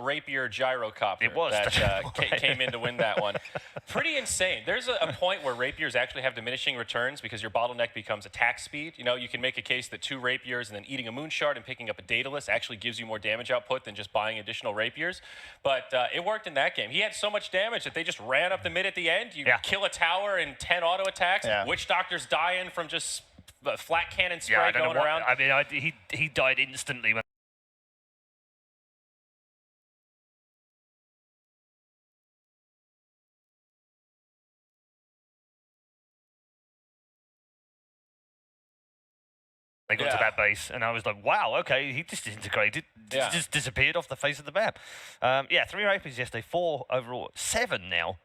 rapier gyrocopter It was that came in to win that one. Pretty insane. There's a point where rapiers actually have diminishing returns because your bottleneck becomes attack speed. You know, you can make a case that 2 rapiers and then eating a moon shard and picking up a Daedalus actually gives you more damage output than just buying additional rapiers. But it worked in that game. He had so much damage that they just ran up the mid at the end. You kill a tower and 10 auto attacks. Witch Doctor's dying from just flat cannon spray going around. I mean, he died instantly when they got to that base, and I was like, wow, okay, he just disintegrated, just disappeared off the face of the map. 3 rapiers yesterday, 4 overall, 7 now.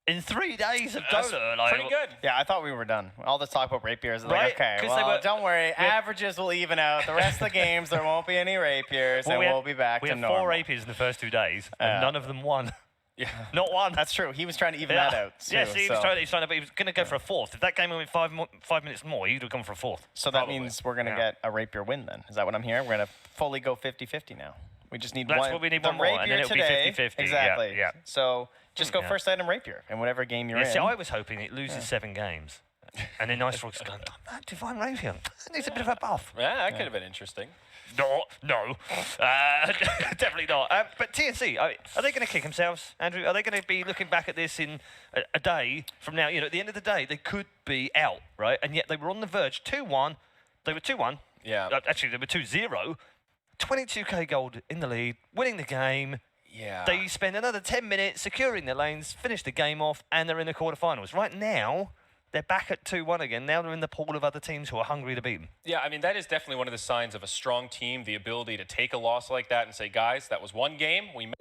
In 3 days of Dota. Like, pretty good. Yeah, I thought we were done. All this talk about rapiers is like, okay, well, don't worry. Averages will even out. The rest of the games, there won't be any rapiers, and we'll be back to normal. We had 4 rapiers in the first 2 days, and none of them won. Yeah. Not one. That's true. He was trying to even that out, too. Yes, he was trying to, but he was going to go for a 4th. If that game went 5 minutes more, he would have gone for a 4th. So that means we're going to get a rapier win, then. Is that what I'm hearing? We're going to fully go 50-50 now. We just need one. That's what we need, one more, and then it'll be 50-50. Exactly. Yeah. So just go first item rapier in whatever game you're in. See, I was hoping it loses 7 games. And then Ice Frog's going, that Divine Rapier, it needs a bit of a buff. Yeah, that could have been interesting. No. Definitely not. But TNC, are they going to kick themselves, Andrew? Are they going to be looking back at this in a day from now? You know, at the end of the day, they could be out, right? And yet they were on the verge. 2-1. They were 2-1. Yeah. Actually, they were 2-0. 22k gold in the lead, winning the game. Yeah. They spend another 10 minutes securing their lanes, finish the game off, and they're in the quarterfinals. Right now, they're back at 2-1 again. Now they're in the pool of other teams who are hungry to beat them. Yeah, I mean, that is definitely one of the signs of a strong team, the ability to take a loss like that and say, guys, that was one game. We messed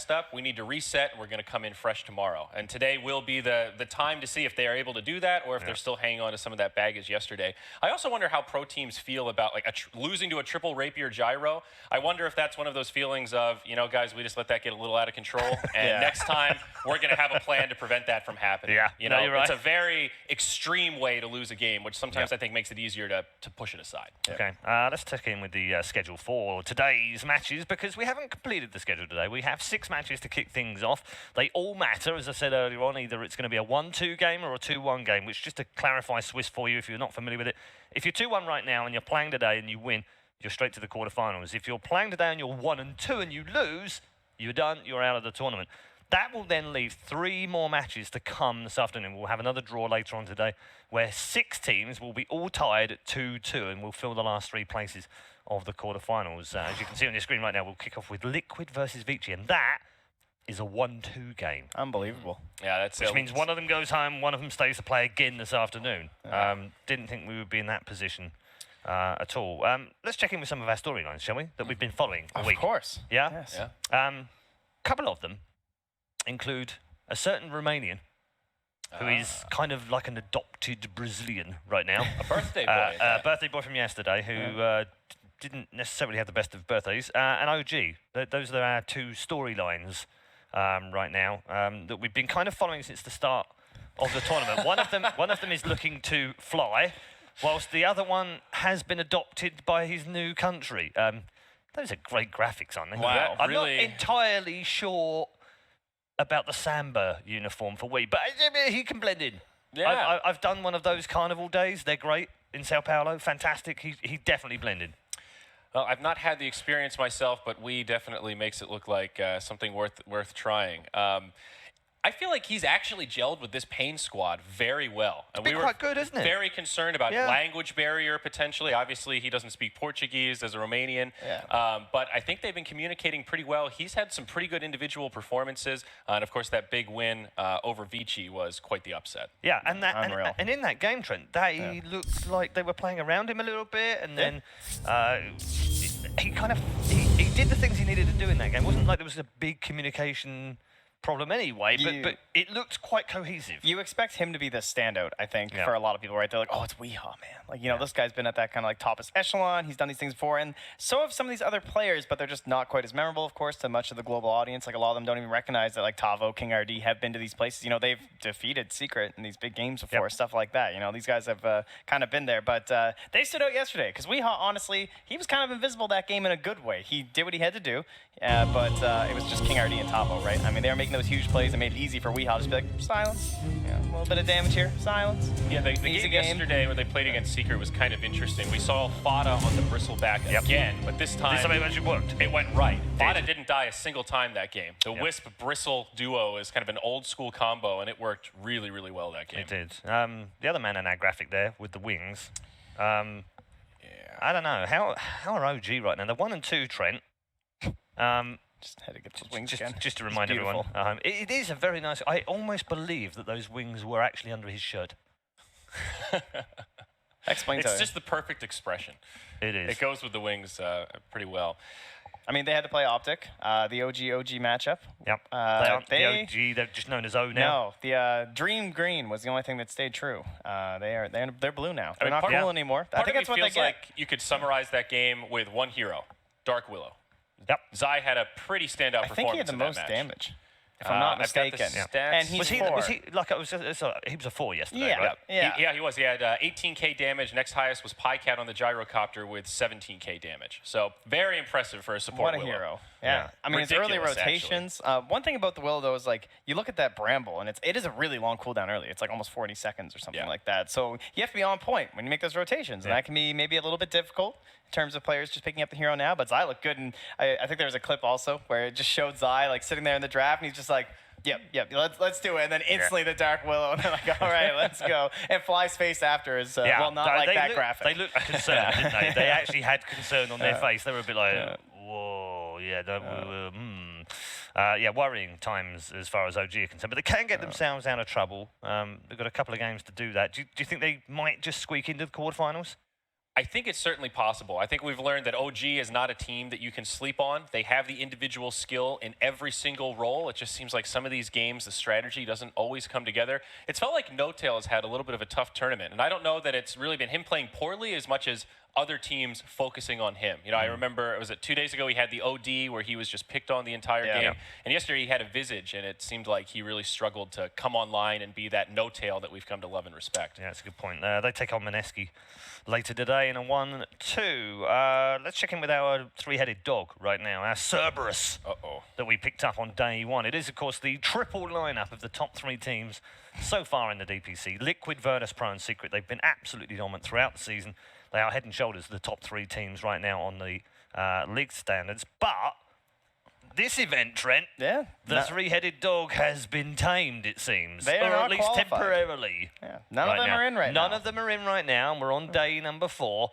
up. We need to reset, and we're going to come in fresh tomorrow. And today will be the time to see if they are able to do that or if they're still hanging on to some of that baggage yesterday. I also wonder how pro teams feel about like losing to a triple rapier gyro. I wonder if that's one of those feelings of, you know, guys, we just let that get a little out of control, and next time we're going to have a plan to prevent that from happening. Yeah, you know, you're right. It's a very extreme way to lose a game, which sometimes I think makes it easier to push it aside. Okay, let's check in with the schedule for today's matches, because we haven't completed the schedule today. We have 6 matches to kick things off. They all matter, as I said earlier on. Either it's going to be a 1-2 game or a 2-1 game, which, just to clarify Swiss for you if you're not familiar with it, if you're 2-1 right now and you're playing today and you win, you're straight to the quarterfinals. If you're playing today and you're 1-2 and you lose, you're done, you're out of the tournament. That will then leave 3 more matches to come this afternoon. We'll have another draw later on today where 6 teams will be all tied at 2-2 and we'll fill the last 3 places of the quarterfinals. As you can see on your screen right now, we'll kick off with Liquid versus Vici, and that is a 1-2 game. Unbelievable. Yeah, that's which means one of them goes home, one of them stays to play again this afternoon. Didn't think we would be in that position at all. Let's check in with some of our storylines, shall we? That we've been following all week. Of course. Yeah? Yes. Yeah. Couple of them include a certain Romanian who is kind of like an adopted Brazilian right now. A birthday boy. A birthday boy from yesterday who didn't necessarily have the best of birthdays. And OG. Those are our 2 storylines right now that we've been kind of following since the start of the tournament. One of them is looking to fly, whilst the other one has been adopted by his new country. Those are great graphics, aren't they? Wow, I'm really? not entirely sure about the Samba uniform for Wii, but he can blend in. Yeah. I've done one of those carnival days. They're great in Sao Paulo. Fantastic. He definitely blended. Well, I've not had the experience myself, but Wii definitely makes it look like something worth trying. I feel like he's actually gelled with this Pain squad very well. It's been quite good, isn't it? Very concerned about language barrier potentially. Obviously, he doesn't speak Portuguese as a Romanian. Yeah. But I think they've been communicating pretty well. He's had some pretty good individual performances. And, of course, that big win over Vici was quite the upset. Yeah, and and in that game, Trent, they looked like they were playing around him a little bit. And then he did the things he needed to do in that game. It wasn't like there was a big communication problem anyway, but it looked quite cohesive. You expect him to be the standout, I think, for a lot of people, right? They're like, oh, it's Weehaw, man. Like, you know, this guy's been at that kind of like top echelon. He's done these things before. And so have some of these other players, but they're just not quite as memorable, of course, to much of the global audience. Like, a lot of them don't even recognize that, like, Tavo, King RD have been to these places. You know, they've defeated Secret in these big games before, stuff like that. You know, these guys have kind of been there. But they stood out yesterday because Weehaw, honestly, he was kind of invisible that game in a good way. He did what he had to do, but it was just King RD and Tavo, right? I mean, they were making those huge plays and made it easy for Weehaw to just be like, silence. Yeah, a little bit of damage here, silence. Yeah, the game yesterday when they played against Secret was kind of interesting. We saw Fada on the bristleback again, but this time it actually worked. It went right. Fada didn't die a single time that game. The Wisp-Bristle duo is kind of an old school combo, and it worked really, really well that game. It did. The other man in our graphic there with the wings, I don't know. How are OG right now? They're 1 and 2, Trent. Just had to get those wings again. Just to remind everyone, it is a very nice. I almost believe that those wings were actually under his shirt. Explains It's just the perfect expression. It is. It goes with the wings pretty well. I mean, they had to play Optic, the OG matchup. Yep. They aren't the OG. They're just known as O now. No, the Dream Green was the only thing that stayed true. They're blue now. They're not cool anymore. I think that's what they get. Like you could summarize that game with one hero, Dark Willow. Yep. Zai had a pretty standout performance. I think he had the most damage, if I'm not mistaken. And he's was he like he was a 4 yesterday, right? Yeah, he was. He had 18k damage. Next highest was Pycat on the gyrocopter with 17k damage. So very impressive for a support What a Willow. hero. Yeah. I mean, his early rotations. One thing about the Willow, though, is like you look at that Bramble, and it is a really long cooldown early. It's like almost 40 seconds or something like that. So you have to be on point when you make those rotations, and that can be maybe a little bit difficult in terms of players just picking up the hero now. But Zai looked good, and I think there was a clip also where it just showed Zai like sitting there in the draft, and he's just like, Yep, let's do it. And then instantly the Dark Willow, and they're like, all right, let's go. And Fly's face after is, well, not like that graphic. They looked concerned, didn't they? They actually had concern on their face. They were a bit like, whoa, worrying times as far as OG are concerned. But they can get themselves out of trouble. They've got a couple of games to do that. Do you think they might just squeak into the quarterfinals? I think it's certainly possible. I think we've learned that OG is not a team that you can sleep on. They have the individual skill in every single role. It just seems like some of these games, the strategy doesn't always come together. It's felt like No-Tail has had a little bit of a tough tournament, and I don't know that it's really been him playing poorly as much as other teams focusing on him. You know, I remember, was it 2 days ago, he had the OD where he was just picked on the entire game. And yesterday he had a Visage, and it seemed like he really struggled to come online and be that No-Tail that we've come to love and respect. Yeah, that's a good point. They take on Mineski later today in a 1-2. Let's check in with our three-headed dog right now, our Cerberus that we picked up on day 1. It is, of course, the triple lineup of the top 3 teams so far in the DPC. Liquid, Virtus Pro, and Secret. They've been absolutely dominant throughout the season. They are head and shoulders the top 3 teams right now on the league standards. But this event, Trent, the three-headed dog has been tamed, it seems. They are or not at least qualified. Temporarily. Yeah. None of them are in right now. None of them are in right now, and we're on day number 4.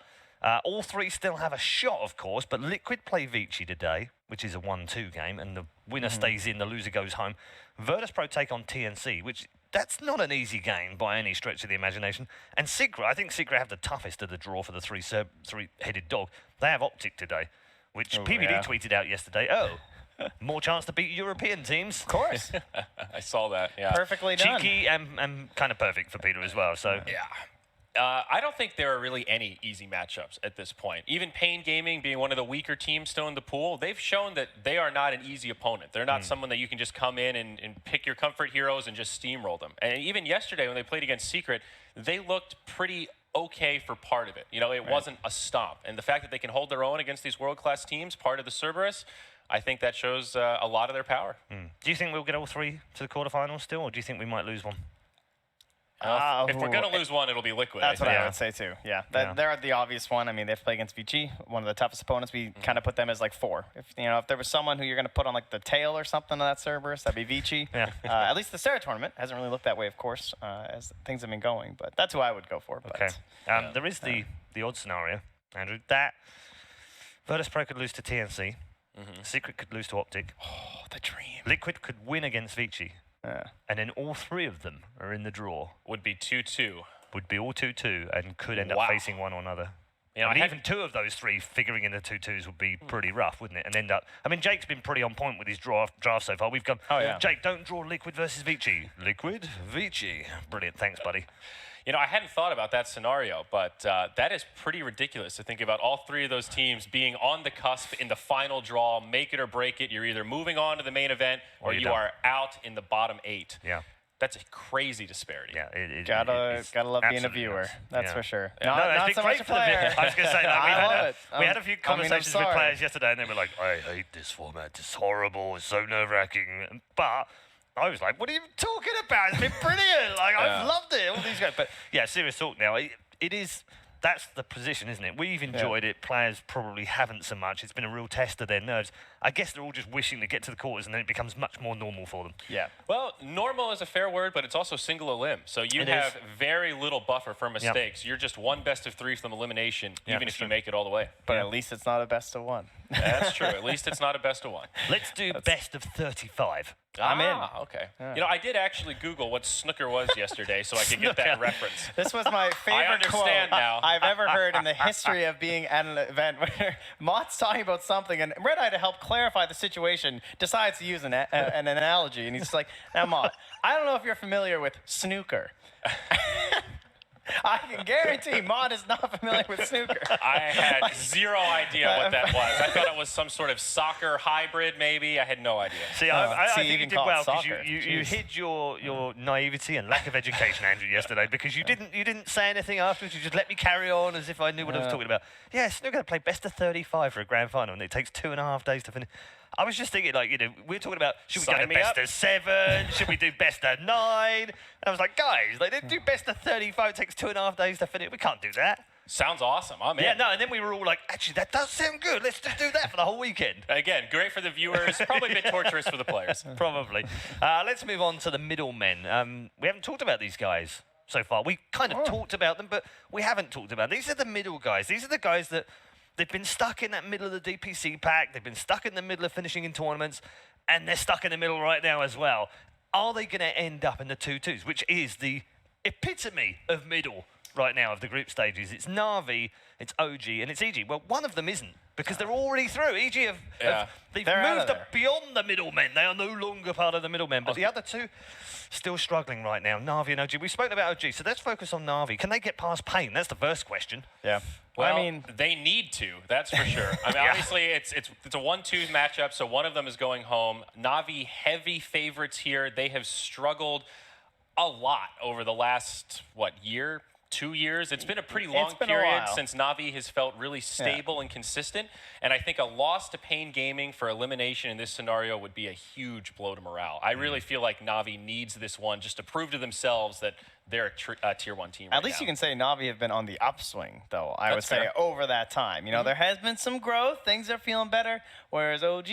All 3 still have a shot, of course, but Liquid play Vici today, which is a 1-2 game, and the winner stays in, the loser goes home. Virtus Pro take on TNC, which that's not an easy game by any stretch of the imagination. And Secret, I think Secret have the toughest of the draw for the three-headed dog. They have Optic today, which PBD tweeted out yesterday. More chance to beat European teams. Of course. I saw that, Perfectly done. Cheeky and kind of perfect for Peter as well. So I don't think there are really any easy matchups at this point. Even Pain Gaming being one of the weaker teams still in the pool, they've shown that they are not an easy opponent. They're not someone that you can just come in and pick your comfort heroes and just steamroll them. And even yesterday when they played against Secret, they looked pretty okay for part of it. You know, it wasn't a stomp. And the fact that they can hold their own against these world-class teams, part of the Cerberus, I think that shows a lot of their power. Do you think we'll get all 3 to the quarterfinals still, or do you think we might lose one? If we're going to lose one, it'll be Liquid. That's what I would say, too. They're the obvious one. I mean, they've played against Vici, one of the toughest opponents. We kind of put them as like 4. If there was someone who you're going to put on like the tail or something of that Cerberus, that'd be Vici. At least the Sarah tournament hasn't really looked that way, of course, as things have been going. But that's who I would go for. But, there is the odd scenario, Andrew, that Virtus Pro could lose to TNC. Secret could lose to Optic. Oh, the dream. Liquid could win against Vici. And then all 3 of them are in the draw. Would be 2-2. Would be all 2-2 and could end up facing one or another. You know, I mean, even 2 of those 3 figuring in the 2-2s would be pretty rough, wouldn't it? And end up. I mean, Jake's been pretty on point with his draft so far. We've gone. Oh, yeah. Jake, don't draw Liquid versus Vici. Liquid, Vici. Brilliant. Thanks, buddy. You know, I hadn't thought about that scenario, but that is pretty ridiculous to think about all 3 of those teams being on the cusp in the final draw, make it or break it. You're either moving on to the main event or you are out in the bottom 8. Yeah. That's a crazy disparity. Yeah, gotta love being a viewer. That's for sure. No, Not it's so been much a great for the player. I was going to say, we had a few conversations with sorry. players yesterday, and they were like, "I hate this format. It's horrible. It's so nerve-wracking." But I was like, "What are you talking about? It's been brilliant. Like I've loved it. All these guys." But yeah, serious talk now. It is. That's the position, isn't it? We've enjoyed it. Players probably haven't so much. It's been a real test of their nerves. I guess they're all just wishing to get to the quarters, and then it becomes much more normal for them. Yeah. Well, normal is a fair word, but it's also single a limb. So you have very little buffer for mistakes. You're just 1 best of 3 from elimination, even if you make it all the way. But at least it's not a best of 1. That's true. At least it's not a best of 1. Let's do best of 35. I'm in. Okay. You know, I did actually Google what snooker was yesterday so I could get that reference. This was my favorite quote now. I've ever heard in the history of being at an event where Mott's talking about something, and Red Eye, to help clarify the situation, decides to use an analogy. And he's just like, now, Mott, I don't know if you're familiar with snooker. I can guarantee Mott is not familiar with snooker. I had 0 idea what that was. I thought it was some sort of soccer hybrid, maybe. I had no idea. See, I think you even did call it well because soccer. you hid your naivety and lack of education, Andrew, yesterday, because you didn't say anything afterwards. You just let me carry on as if I knew what I was talking about. Yeah, snooker play best of 35 for a grand final, and it takes 2.5 days to finish. I was just thinking, like, we're talking about, should we go to best of 7? Should we do best of 9? And I was like, guys, they do best of 35. It takes 2.5 days to finish. We can't do that. Sounds awesome. I'm in. Yeah, no, and then we were all like, actually, that does sound good. Let's just do that for the whole weekend. Again, great for the viewers, probably a bit torturous for the players. Probably. Let's move on to the middlemen. We haven't talked about these guys so far. We kind of talked about them, but we haven't talked about them. These are the middle guys. These are the guys that they've been stuck in that middle of the DPC pack. They've been stuck in the middle of finishing in tournaments, and they're stuck in the middle right now as well. Are they going to end up in the 2-2s, which is the epitome of middle right now of the group stages? It's Na'Vi, it's OG, and it's EG. Well, one of them isn't, because they're already through. EG they've moved up beyond the middlemen. They are no longer part of the middlemen, but the other 2 still struggling right now, Na'Vi and OG. We've spoken about OG, so let's focus on Na'Vi. Can they get past Pain? That's the first question. Yeah. Well, I mean, they need to, that's for sure. I mean, obviously, it's a 1-2 matchup, so one of them is going home. Na'Vi heavy favorites here. They have struggled a lot over the last, 2 years? It's been a pretty long period since Na'Vi has felt really stable and consistent, and I think a loss to Pain Gaming for elimination in this scenario would be a huge blow to morale. I really feel like Na'Vi needs this one just to prove to themselves that they're a tier 1 team right At least you can say Na'Vi have been on the upswing, though, I would say, over that time. You know, there has been some growth. Things are feeling better, whereas OG,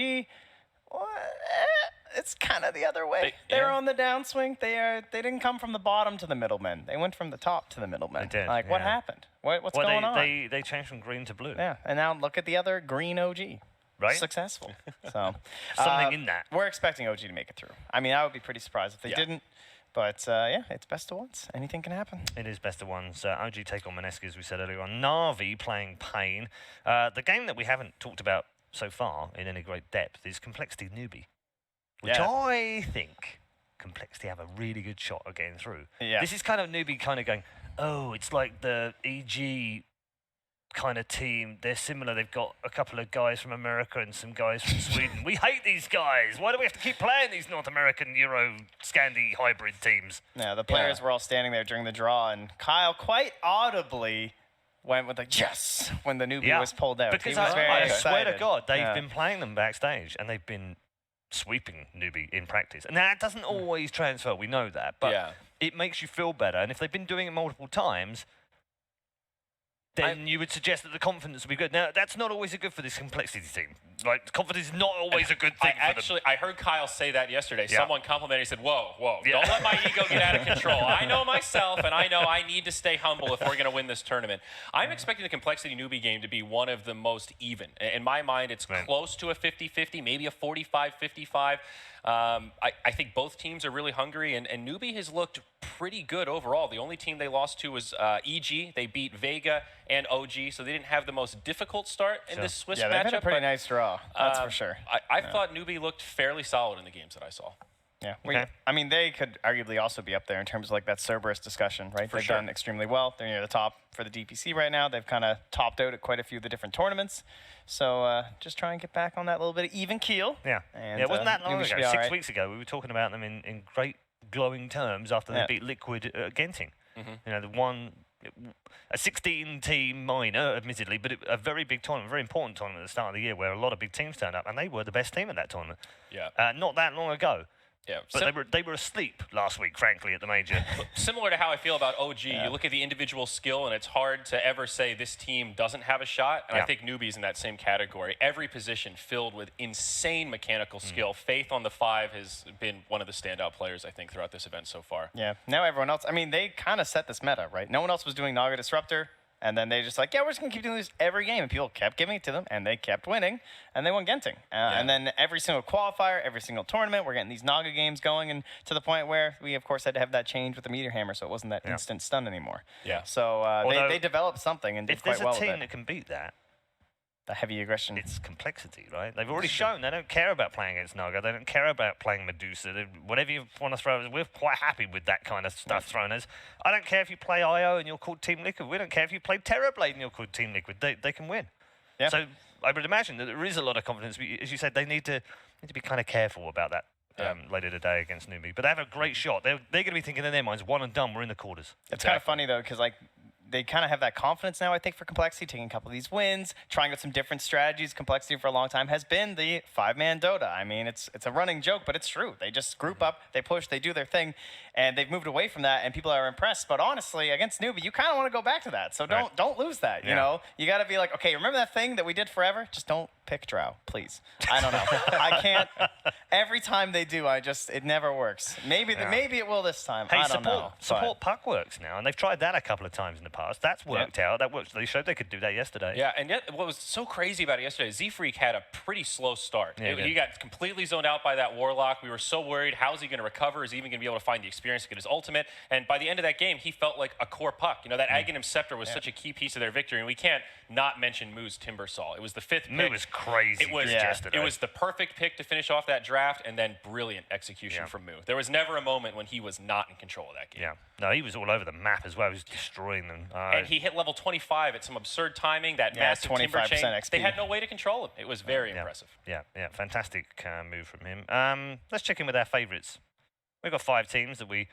it's kind of the other way. They're on the downswing. They didn't come from the bottom to the middlemen. They went from the top to the middlemen. They did, like, what happened? What's going on? They changed from green to blue. Yeah, and now look at the other green OG. Right? Successful. So something in that. We're expecting OG to make it through. I mean, I would be pretty surprised if they didn't. But, yeah, it's best of ones. Anything can happen. It is best of ones. OG take on Maneski, as we said earlier on. Na'Vi playing Pain. The game that we haven't talked about so far in any great depth is Complexity Newbie, which I think Complexity have a really good shot of getting through. Yeah. This is kind of Newbie kind of going, oh, it's like the EG kind of team. They're similar. They've got a couple of guys from America and some guys from Sweden. We hate these guys. Why do we have to keep playing these North American Euro Scandi hybrid teams? Yeah, the players were all standing there during the draw, and Kyle quite audibly went with a yes when the Newbie was pulled out. Because he was very I excited. swear to God, they've been playing them backstage, and they've been sweeping Newbie in practice. And that doesn't always transfer. We know that. But it makes you feel better. And if they've been doing it multiple times, then you would suggest that the confidence would be good. Now, that's not always a good for this Complexity team. Like, confidence is not always a good thing for them. I heard Kyle say that yesterday. Someone complimented. He said, whoa, don't let my ego get out of control. I know myself, and I know I need to stay humble if we're going to win this tournament. I'm expecting the Complexity Newbie game to be one of the most even. In my mind, it's close to a 50-50, maybe a 45-55. I think both teams are really hungry, and Newbie has looked pretty good overall. The only team they lost to was EG. They beat Vega and OG, so they didn't have the most difficult start in this Swiss matchup. They've had a pretty nice draw, that's for sure. I thought Newbie looked fairly solid in the games that I saw. Yeah, Okay. I mean, they could arguably also be up there in terms of like that Cerberus discussion, right? They've sure. done extremely well. They're near the top for the DPC right now. They've kind of topped out at quite a few of the different tournaments. So just try and get back on that little bit of even keel. Yeah. And, Yeah, it wasn't that long Newbie should ago. be all 6 right. weeks ago, we were talking about them in great glowing terms after they beat Liquid at Genting. You know, the one, a 16-team minor, admittedly, but a very big tournament, very important tournament at the start of the year where a lot of big teams turned up, and they were the best team at that tournament. Yeah. Not that long ago. Yeah. But they were asleep last week, frankly, at the major. Similar to how I feel about OG, you look at the individual skill, and it's hard to ever say this team doesn't have a shot. And I think Newbie's in that same category. Every position filled with insane mechanical skill. Faith on the 5 has been one of the standout players, I think, throughout this event so far. Yeah. Now everyone else, I mean, they kind of set this meta, right? No one else was doing Naga Disruptor. And then they just like, yeah, we're just going to keep doing this every game. And people kept giving it to them, and they kept winning, and they won Genting. And then every single qualifier, every single tournament, we're getting these Naga games going, and to the point where we, of course, had to have that change with the Meteor Hammer, so it wasn't that instant stun anymore. Yeah. So they developed something and did If quite there's well a team with it. that can beat that, The heavy aggression. it's complexity, right? They've already shown they don't care about playing against Naga. They don't care about playing Medusa. Whatever you want to throw, we're quite happy with that kind of stuff thrown as. I don't care if you play IO and you're called Team Liquid. We don't care if you play Terrorblade and you're called Team Liquid. They can win. Yeah. So I would imagine that there is a lot of confidence. As you said, they need to be kind of careful about that later today against Newbie. But they have a great shot. They're going to be thinking in their minds, one and done, we're in the quarters. It's kind of funny, though, because, like, they kind of have that confidence now, I think, for Complexity, taking a couple of these wins, trying out some different strategies. Complexity for a long time has been the 5-man Dota. I mean, it's a running joke, but it's true. They just group up, they push, they do their thing, and they've moved away from that, and people are impressed. But honestly, against Newbie, you kind of want to go back to that. So don't lose that, you know? You got to be like, okay, remember that thing that we did forever? Just don't pick Drow, please. I don't know. I can't. Every time they do, it never works. Maybe it will this time. Hey, I don't know. support puck works now, and they've tried that a couple of times in the past. That's worked out. That worked. They showed they could do that yesterday. Yeah, and yet what was so crazy about it yesterday, Z-Freak had a pretty slow start. He got completely zoned out by that Warlock. We were so worried, how's he going to recover? Is he even going to be able to find the experience to get his ultimate? And by the end of that game, he felt like a core puck. You know, that Aghanim Scepter was such a key piece of their victory, and we can't not mention Moo's Timbersaw. It was the 5th pick. Moo was crazy. Yesterday. It was the perfect pick to finish off that draft, and then brilliant execution from Moo. There was never a moment when he was not in control of that game. Yeah. No, he was all over the map as well. He was destroying them. And he hit level 25 at some absurd timing, that massive timber chain. XP. They had no way to control him. It was very impressive. Yeah. Fantastic move from him. Let's check in with our favourites. We've got 5 teams that we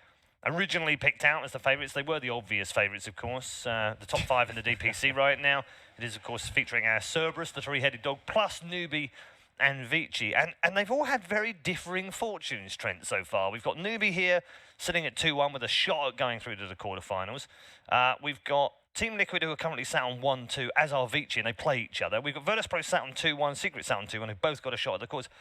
originally picked out as the favourites. They were the obvious favourites, of course. The top 5 in the DPC right now. It is, of course, featuring our Cerberus, the 3-headed dog, plus Newbie and Vici. And they've all had very differing fortunes, Trent, so far. We've got Newbie here sitting at 2-1 with a shot at going through to the quarterfinals. We've got Team Liquid, who are currently sat on 1-2, as are Vici, and they play each other. We've got Virtus.pro sat on 2-1, Secret sat on 2-1, who've both got a shot at the quarters.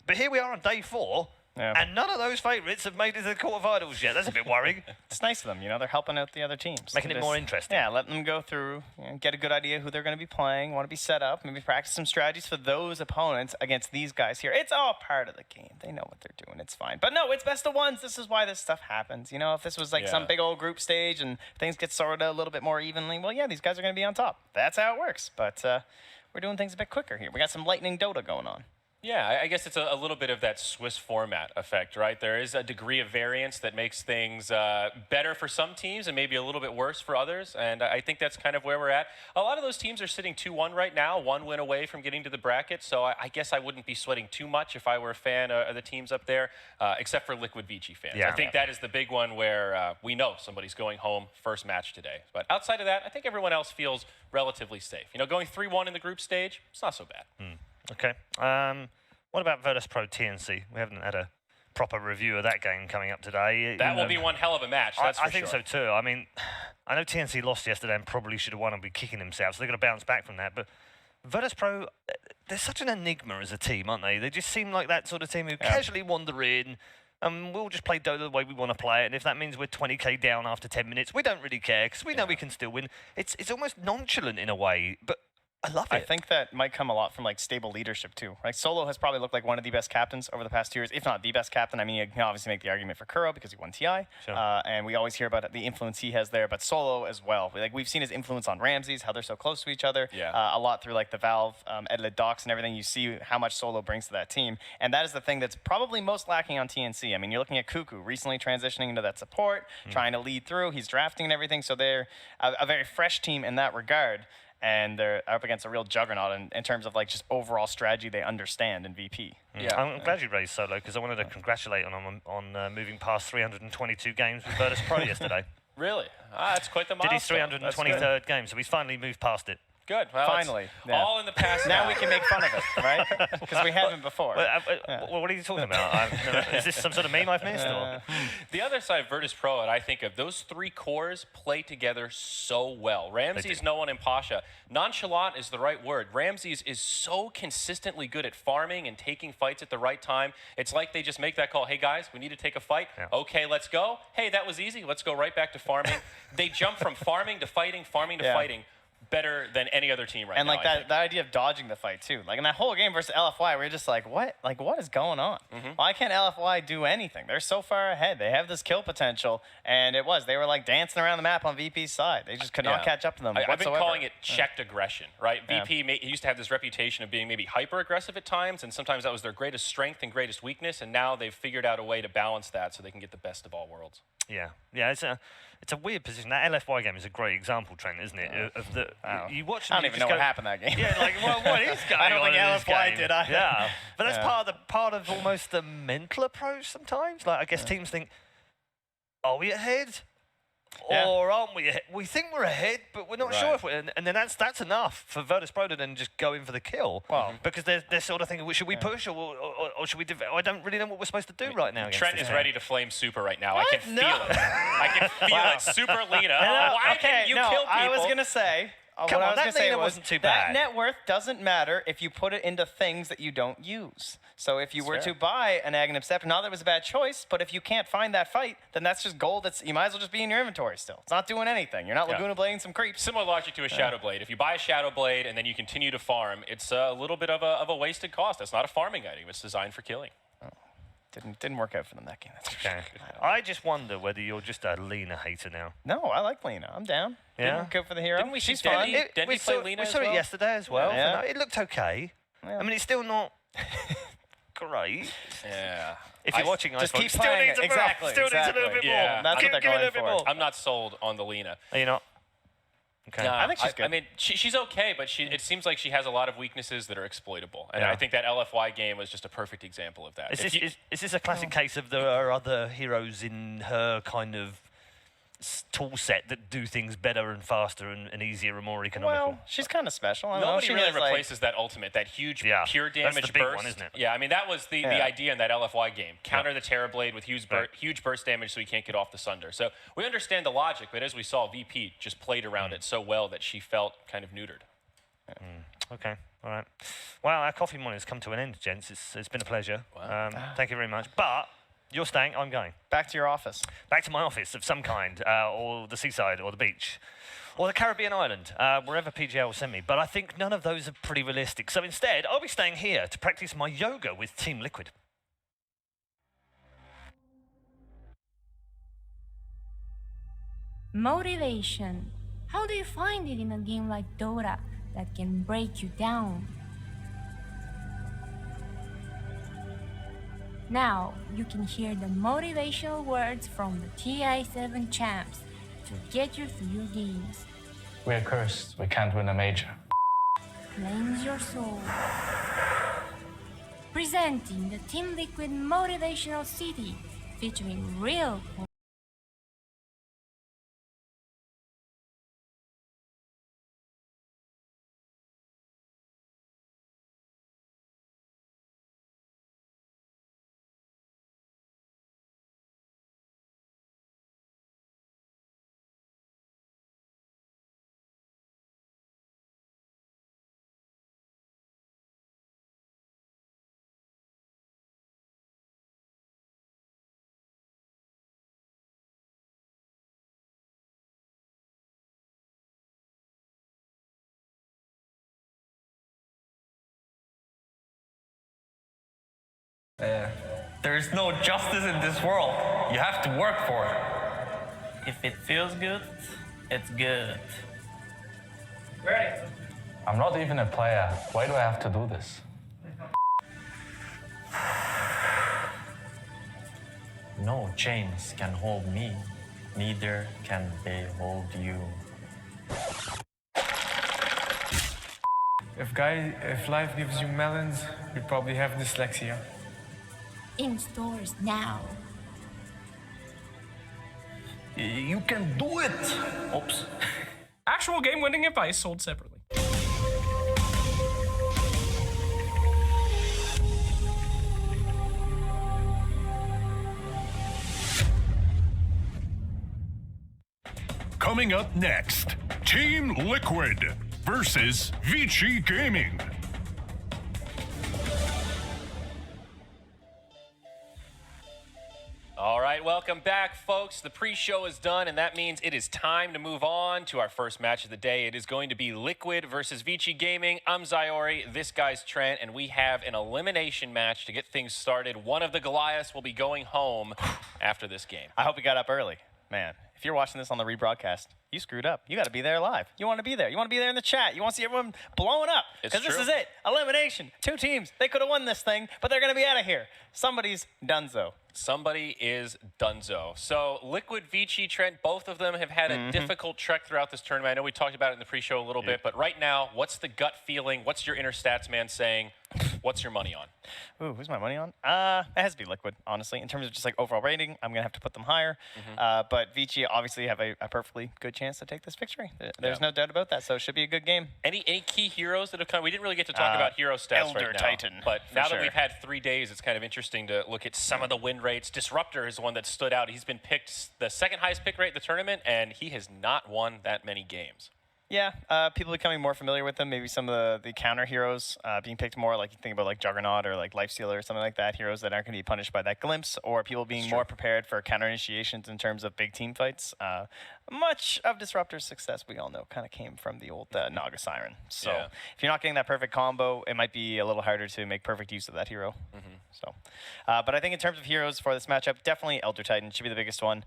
But here we are on day 4, and none of those favourites have made it to the quarterfinals yet. That's a bit worrying. It's nice of them, you know, they're helping out the other teams. Making it more interesting. Yeah, letting them go through, get a good idea who they're going to be playing, want to be set up, maybe practice some strategies for those opponents against these guys here. It's all part of the game. They know what they're doing. It's fine. But no, it's best of ones. This is why this stuff happens. You know, if this was like some big old group stage and things get sorted out a little bit more evenly, well, yeah, these guys are going to be on top. That's how it works. But we're doing things a bit quicker here. We got some lightning Dota going on. Yeah, I guess it's a little bit of that Swiss format effect, right? There is a degree of variance that makes things better for some teams and maybe a little bit worse for others, and I think that's kind of where we're at. A lot of those teams are sitting 2-1 right now, 1 win away from getting to the bracket, so I guess I wouldn't be sweating too much if I were a fan of the teams up there, except for Liquid Vici fans. I think that is the big one where we know somebody's going home first match today. But outside of that, I think everyone else feels relatively safe. You know, going 3-1 in the group stage, it's not so bad. Okay. What about Virtus.pro TNC? We haven't had a proper review of that game coming up today. That will be one hell of a match, that's for sure. I think so too. I mean, I know TNC lost yesterday and probably should have won and be kicking themselves, so they've got to bounce back from that. But Virtus.pro, they're such an enigma as a team, aren't they? They just seem like that sort of team who casually wander in, and we'll just play Dota the way we want to play it. And if that means we're 20k down after 10 minutes, we don't really care because we know we can still win. It's almost nonchalant in a way, but I love it. I think that might come a lot from like stable leadership too. Like Solo has probably looked like one of the best captains over the past 2 years, if not the best captain. I mean, you can obviously make the argument for Kuro because he won TI, Sure. and we always hear about the influence he has there. But Solo as well. Like we've seen his influence on Ramses, how they're so close to each other. Yeah. A lot through like the Valve edited docs and everything. You see how much Solo brings to that team, and that is the thing that's probably most lacking on TNC. I mean, you're looking at Cuckoo recently transitioning into that support, trying to lead through. He's drafting and everything, so they're a very fresh team in that regard. And they're up against a real juggernaut in terms of like just overall strategy they understand in VP. Yeah. I'm glad you raised Solo because I wanted to congratulate on moving past 322 games with Virtus Pro yesterday. Really? That's quite the Did milestone. his 323rd game, so he's finally moved past it. Good. Well, Finally. it's Yeah. all in the past Now we can make fun of it, right? Because we haven't before. Well, what are you talking about? Is this some sort of meme I've missed? Or? The other side, Virtus Pro, and I think of those three cores play together so well. Ramses, no one, and Pasha. Nonchalant is the right word. Ramses is so consistently good at farming and taking fights at the right time. It's like they just make that call, hey guys, we need to take a fight. Yeah. Okay, let's go. Hey, that was easy. Let's go right back to farming. They jump from farming to fighting fighting. Better than any other team right and now. like that idea of dodging the fight too. Like in that whole game versus LFY, we're just like, what? Like what is going on? Why can't LFY do anything? They're so far ahead. They have this kill potential, and they were like dancing around the map on VP's side. They just could not catch up to them. I've been whatsoever. calling it checked aggression, right? VP used to have this reputation of being maybe hyper aggressive at times, and sometimes that was their greatest strength and greatest weakness. And now they've figured out a way to balance that so they can get the best of all worlds. Yeah, it's a weird position. That LFY game is a great example, Trent, isn't it? Of the you watch. I don't even know what happened that game. Yeah, like what is going on? I don't think in this LFY game? did either. Yeah, but that's part of almost the mental approach sometimes. Like I guess teams think, are we ahead? Or aren't we ahead? We think we're ahead, but we're not sure if we're. And then that's enough for Virtus Pro to then just go in for the kill. Well, because they're sort of thinking, well, should we push or should we? I don't really know what we're supposed to do right now. Trent is ready to flame Super right now. I can feel it. I can feel it. Super Lena. Why can't you kill people? I was gonna say. Come on, that Lena was, wasn't too that bad. net worth doesn't matter if you put it into things that you don't use. So if you were to buy an Aghanim Scepter, not that it was a bad choice, but if you can't find that fight, then that's just gold. You might as well just be in your inventory still. It's not doing anything. You're not Laguna Blading some creeps. Similar logic to a Shadow Blade. If you buy a Shadow Blade and then you continue to farm, it's a little bit of a wasted cost. That's not a farming item. It's designed for killing. Didn't work out for them that game. That's for Okay. sure. I just wonder whether you're just a Lena hater now. No, I like Lena. I'm down. Yeah? Good for the hero. Didn't we see She's fun. Dendy? Didn't we play Lena We as saw well? it yesterday as well. Yeah. It looked okay. Yeah. I mean, it's still not great. Yeah. If you're watching, just iPhone, keep still playing needs it. a bit Exactly, more. Still needs a little bit Yeah. more. That's give what it they're a little going bit for. more. I'm not sold on the Lena. Are you not? Okay. No, I think she's good. I mean, she's okay, but it seems like she has a lot of weaknesses that are exploitable. And Yeah. I think that LFY game was just a perfect example of that. Is this a classic case of there are other heroes in her kind of tool set that do things better and faster and easier and more economical? Well, she's kind of special. I don't know. Nobody She really has, like- replaces that ultimate, that huge Yeah, pure that's damage the big burst. one, isn't it? Yeah, I mean, that was the idea in that LFY game. Counter the Terror Blade with huge burst damage so he can't get off the Sunder. So we understand the logic, but as we saw, VP just played around it so well that she felt kind of neutered. Okay, all right. Well, our coffee morning has come to an end, gents. It's been a pleasure. Wow. Thank you very much. But you're staying, I'm going. Back to your office. Back to my office of some kind, or the seaside, or the beach, or the Caribbean island, wherever PGL will send me. But I think none of those are pretty realistic. So instead, I'll be staying here to practice my yoga with Team Liquid. Motivation. How do you find it in a game like Dota that can break you down? Now you can hear the motivational words from the TI7 champs to get you through your games. We're cursed. We can't win a major. Cleanse your soul. Presenting the Team Liquid Motivational City featuring real There's no justice in this world. You have to work for it. If it feels good, it's good. Ready? I'm not even a player. Why do I have to do this? No chains can hold me, neither can they hold you. If life gives you melons, you probably have dyslexia. In stores now. You can do it! Oops. Actual game-winning advice sold separately. Coming up next, Team Liquid versus Vici Gaming. All right, welcome back, folks. The pre-show is done, and that means it is time to move on to our first match of the day. It is going to be Liquid versus Vici Gaming. I'm Zyori, this guy's Trent, and we have an elimination match to get things started. One of the Goliaths will be going home after this game. I hope you got up early. Man, if you're watching this on the rebroadcast, you screwed up. You got to be there live. You want to be there. You want to be there in the chat. You want to see everyone blowing up. Because this is it. Elimination. 2 teams. They could have won this thing, but they're going to be out of here. Somebody's donezo. Somebody is donezo. So Liquid, Vici, Trent, both of them have had a difficult trek throughout this tournament. I know we talked about it in the pre-show a little bit, but right now, what's the gut feeling? What's your inner stats man saying? What's your money on? Ooh, who's my money on? It has to be Liquid, honestly. In terms of just like overall rating, I'm going to have to put them higher. But Vici obviously have a perfectly good chance to take this victory. There's no doubt about that, so it should be a good game. Any key heroes that have come? We didn't really get to talk about hero stats Elder right now. Titan, But now sure. that we've had 3 days, it's kind of interesting to look at some of the win rates. Disruptor is the one that stood out. He's been picked the second highest pick rate in the tournament, and he has not won that many games. Yeah, people becoming more familiar with them. Maybe some of the counter heroes being picked more, like you think about like Juggernaut or like Lifestealer or something like that. Heroes that aren't going to be punished by that glimpse, or people being more prepared for counter initiations in terms of big team fights. Much of Disruptor's success, we all know, kind of came from the old Naga Siren. So if you're not getting that perfect combo, it might be a little harder to make perfect use of that hero. So, but I think in terms of heroes for this matchup, definitely Elder Titan should be the biggest one.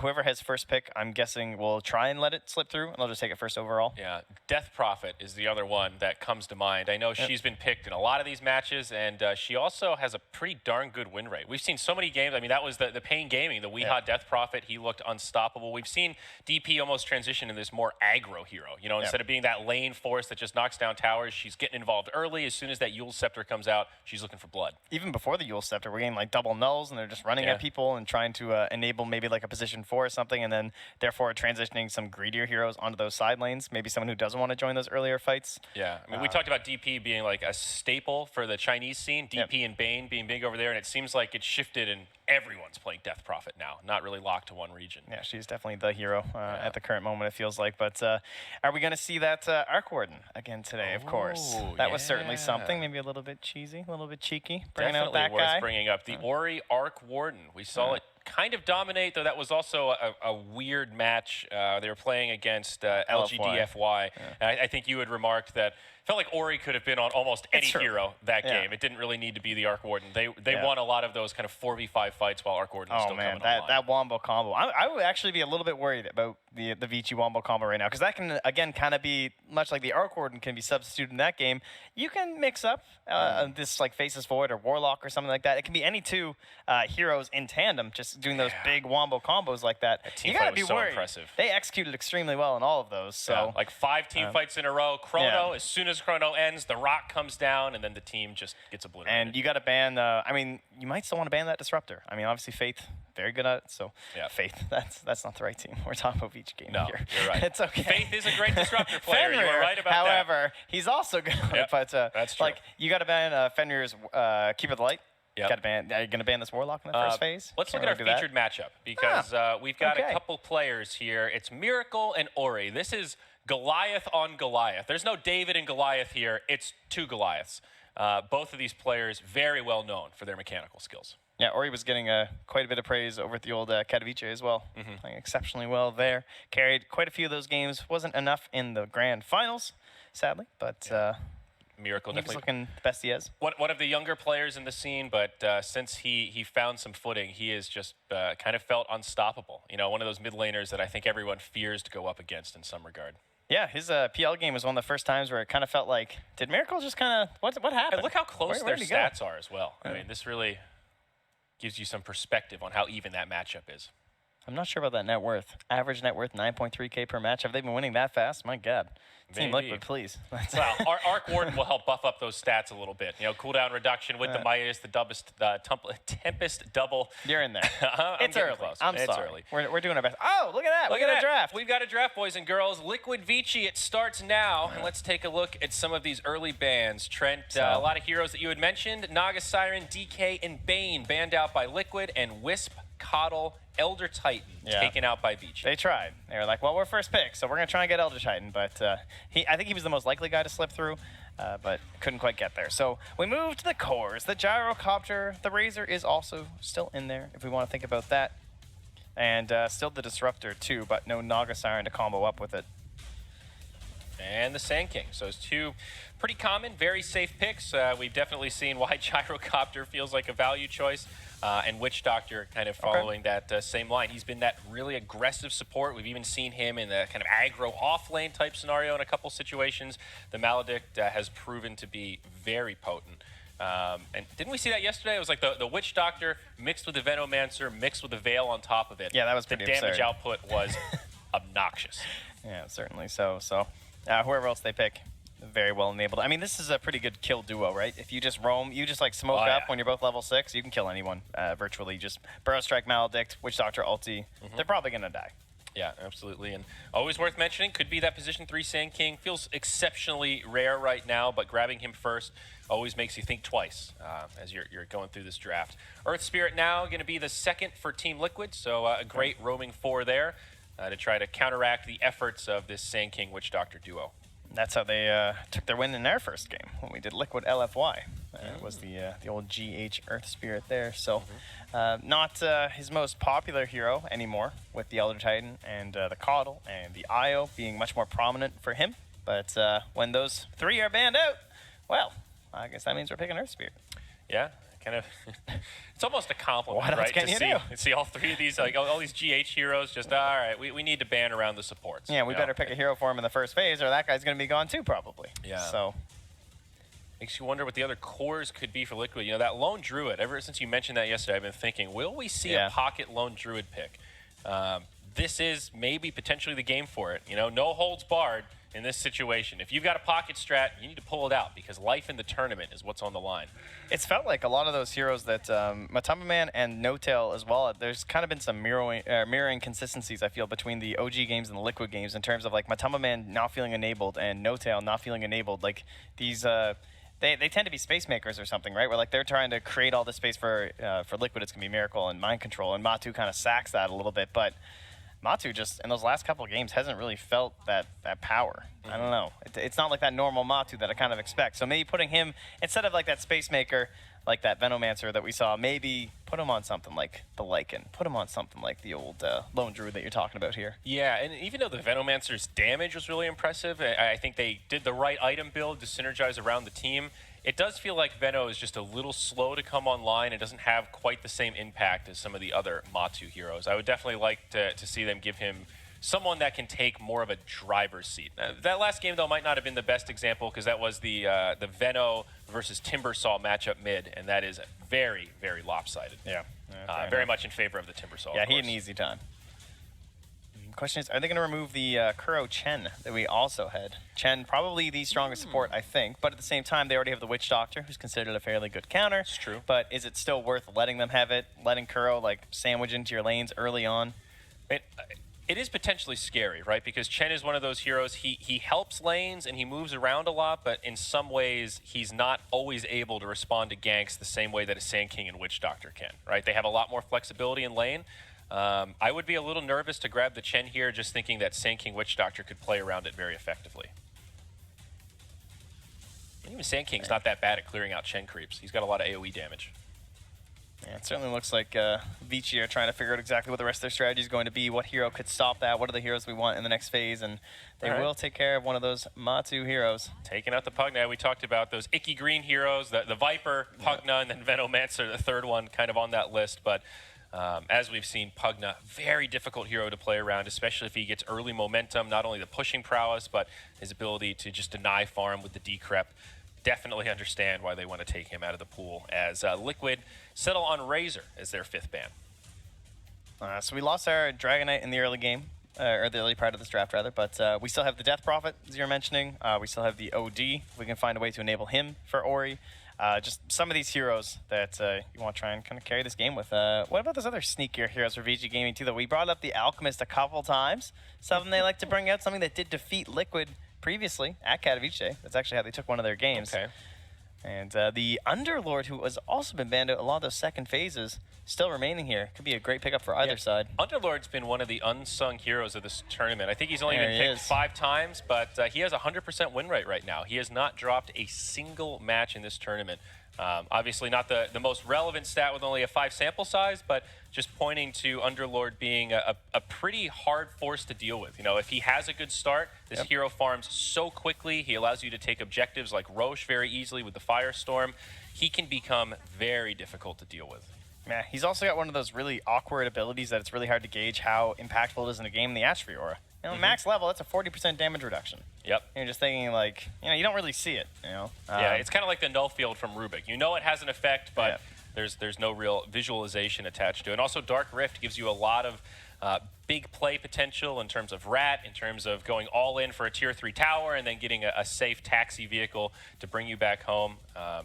Whoever has first pick, I'm guessing will try and let it slip through, and they'll just take it first overall. Yeah, Death Prophet is the other one that comes to mind. I know she's been picked in a lot of these matches, and she also has a pretty darn good win rate. We've seen so many games. I mean, that was the Pain Gaming, the Weehaw Death Prophet. He looked unstoppable. We've seen DP almost transition into this more aggro hero. You know, instead of being that lane force that just knocks down towers, she's getting involved early. As soon as that Yule Scepter comes out, she's looking for blood. Even before the Yule Scepter, we're getting like double nulls, and they're just running at people and trying to enable maybe like a position 4 or something, and then therefore transitioning some greedier heroes onto those side lanes. Maybe someone who doesn't want to join those earlier fights. Yeah, I mean, we talked about DP being like a staple for the Chinese scene, DP and Bane being big over there, and it seems like it's shifted and everyone's playing Death Prophet now, not really locked to one region. Yeah, she's definitely the hero at the current moment, it feels like. But are we going to see that Arc Warden again today, of course? That was certainly something, maybe a little bit cheesy, a little bit cheeky, bringing Definitely out that worth guy. bringing up. The Ori Arc Warden. We saw it kind of dominate, though that was also a weird match. They were playing against LGDFY. And I think you had remarked that it felt like Ori could have been on almost any hero that game. It didn't really need to be the Arc Warden. They won a lot of those kind of 4v5 fights while Arc Warden was still coming online. That wombo combo. I would actually be a little bit worried about the Vici wombo combo right now, because that can, again, kind of be much like the Arc Warden can be substituted in that game. You can mix up this like Faces Void or Warlock or something like that. It can be any 2 heroes in tandem, just doing those big wombo combos like that. Team you gotta fight be was so worried. impressive. They executed extremely well in all of those. So like 5 team fights in a row. Chrono, as soon as Chrono ends, the rock comes down, and then the team just gets obliterated. And you got to ban. I mean, you might still want to ban that Disruptor. I mean, obviously Faith, very good at it. So Faith, that's not the right team. We're talking about each game here. You're right. It's okay. Faith is a great Disruptor player. Fenrir, You were right about that. however, he's also good. But that's true. Like you got to ban Fenrir's Keeper of the Light. Got to ban. Are you going to ban this Warlock in the first phase? Let's look at our featured matchup, because we've got a couple players here. It's Miracle and Ori. This is Goliath on Goliath. There's no David and Goliath here. It's 2 Goliaths. Both of these players very well known for their mechanical skills. Yeah, Ori was getting quite a bit of praise over at the old Katowice as well. Playing exceptionally well there. Carried quite a few of those games. Wasn't enough in the grand finals, sadly, but Miracle He was definitely looking the best he is. one of the younger players in the scene, but since he found some footing, he has just kind of felt unstoppable. You know, one of those mid laners that I think everyone fears to go up against in some regard. Yeah, his PL game was one of the first times where it kind of felt like, did Miracle just kind of, what happened? And look how close Where their did he go? stats are as well. I mean, this really gives you some perspective on how even that matchup is. I'm not sure about that net worth. Average net worth 9.3K per match. Have they been winning that fast? My God. Team Maybe. Liquid, please. Well, our Arc Warden will help buff up those stats a little bit. You know, cooldown reduction with the Midas, the Tempest double. You're in there. I'm It's getting early. close. I'm It's sorry. early. We're doing our best. Oh, look at that. Look we at got that a draft. We've got a draft, boys and girls. Liquid Vici, it starts now. And let's take a look at some of these early bans. Trent, a lot of heroes that you had mentioned. Naga Siren, DK, and Bane banned out by Liquid, and Wisp, Coddle, Elder Titan taken out by Vici. They tried. They were like, well, we're first pick, so we're going to try and get Elder Titan. But I think he was the most likely guy to slip through, but couldn't quite get there. So we moved to the cores. The Gyrocopter, the Razor is also still in there, if we want to think about that. And still the Disruptor, too, but no Naga Siren to combo up with it. And the Sand King. So it's two pretty common, very safe picks. We've definitely seen why Gyrocopter feels like a value choice. And Witch Doctor kind of following that same line. He's been that really aggressive support. We've even seen him in the kind of aggro off-lane type scenario in a couple situations. The Maledict has proven to be very potent. And didn't we see that yesterday? It was like the Witch Doctor mixed with the Venomancer, mixed with the Veil on top of it. Yeah, that was pretty The damage absurd. output was obnoxious. Yeah, certainly so. So whoever else they pick, very well enabled. I mean, this is a pretty good kill duo, right? If you just roam, you just like smoke up when you're both level 6, you can kill anyone virtually. Just Burrow Strike, Maledict, Witch Doctor, ulti. They're probably going to die. Yeah, absolutely. And always worth mentioning, could be that position 3 Sand King. Feels exceptionally rare right now, but grabbing him first always makes you think twice as you're going through this draft. Earth Spirit now going to be the second for Team Liquid, so a great roaming 4 there to try to counteract the efforts of this Sand King Witch Doctor duo. That's how they took their win in their first game when we did Liquid LFY. It was the old GH Earth Spirit there. So not his most popular hero anymore, with the Elder Titan and the Coddle and the Io being much more prominent for him. But when those 3 are banned out, well, I guess that means we're picking Earth Spirit. Yeah, kind of. It's almost a compliment, What else right? can you do? To see all 3 of these, like all these GH heroes, just all right. We need to ban around the supports. Yeah, we better pick a hero for him in the first phase, or that guy's going to be gone too, probably. Yeah. So makes you wonder what the other cores could be for Liquid. You know, that Lone Druid, ever since you mentioned that yesterday, I've been thinking, will we see a pocket Lone Druid pick? This is maybe potentially the game for it. You know, no holds barred in this situation. If you've got a pocket strat, you need to pull it out because life in the tournament is what's on the line. it's felt like a lot of those heroes that Matamba Man and No Tail as well, there's kind of been some mirroring consistencies, I feel, between the OG games and the Liquid games in terms of like Matamba Man not feeling enabled and No Tail not feeling enabled. Like these they tend to be space makers or something, right? Where like they're trying to create all this space for Liquid. It's gonna be Miracle and Mind Control, and Matu kind of sacks that a little bit, but Matu just, in those last couple of games, hasn't really felt that power. I don't know. It's not like that normal Matu that I kind of expect. So maybe putting him, instead of like that Space Maker, like that Venomancer that we saw, maybe put him on something like the Lycan. Put him on something like the old Lone Druid that you're talking about here. Yeah, and even though the Venomancer's damage was really impressive, I think they did the right item build to synergize around the team. It does feel like Veno is just a little slow to come online and doesn't have quite the same impact as some of the other Matu heroes. I would definitely like to see them give him someone that can take more of a driver's seat. That last game, though, might not have been the best example because that was the Veno versus Timbersaw matchup mid, and that is very, very lopsided. Yeah. Very much in favor of the Timbersaw. Yeah, he had an easy time. Question is, are they going to remove the Kuro Chen that we also had? Chen, probably the strongest support, I think, but at the same time, they already have the Witch Doctor, who's considered a fairly good counter. It's true. But is it still worth letting them have it, letting Kuro like sandwich into your lanes early on? It is potentially scary, right? Because Chen is one of those heroes, he helps lanes and he moves around a lot, but in some ways, he's not always able to respond to ganks the same way that a Sand King and Witch Doctor can, right? They have a lot more flexibility in lane. I would be a little nervous to grab the Chen here, just thinking that Sand King Witch Doctor could play around it very effectively. And even Sand King's not that bad at clearing out Chen creeps. He's got a lot of AoE damage. Yeah, it certainly looks like Vici are trying to figure out exactly what the rest of their strategy is going to be, what hero could stop that, what are the heroes we want in the next phase, and they will take care of one of those Matu heroes. Taking out the Pugna. We talked about those icky green heroes, the Viper, Pugna, and then Venomancer, the third one kind of on that list. But as we've seen, Pugna, very difficult hero to play around, especially if he gets early momentum, not only the pushing prowess, but his ability to just deny farm with the decrep. Definitely understand why they want to take him out of the pool, as Liquid settle on Razor as their 5th ban. So we lost our Dragon Knight in the early game, or the early part of this draft, rather, but we still have the Death Prophet, as you're mentioning. We still have the OD. We can find a way to enable him for Ori. Just some of these heroes that you want to try and kind of carry this game with. What about those other sneakier heroes for VG Gaming, too, though? We brought up the Alchemist a couple times. Something they like to bring out, something that did defeat Liquid previously at Katowice. That's actually how they took one of their games. Okay. And the Underlord, who has also been banned out a lot of those second phases, still remaining here. Could be a great pickup for either side. Underlord's been one of the unsung heroes of this tournament. I think he's only been picked 5 times, but he has a 100% win rate right now. He has not dropped a single match in this tournament. Obviously not the most relevant stat with only a 5 sample size, but just pointing to Underlord being a pretty hard force to deal with. You know, if he has a good start, this hero farms so quickly. He allows you to take objectives like Roche very easily with the Firestorm. He can become very difficult to deal with. Yeah, he's also got one of those really awkward abilities that it's really hard to gauge how impactful it is in a game, the Astrophy Aura. You know, max level, that's a 40% damage reduction. Yep. And you're just thinking, like, you know, you don't really see it, you know? Yeah, it's kind of like the null field from Rubik. You know it has an effect, but there's no real visualization attached to it. And also Dark Rift gives you a lot of big play potential in terms of Rat, in terms of going all in for a tier 3 tower and then getting a safe taxi vehicle to bring you back home.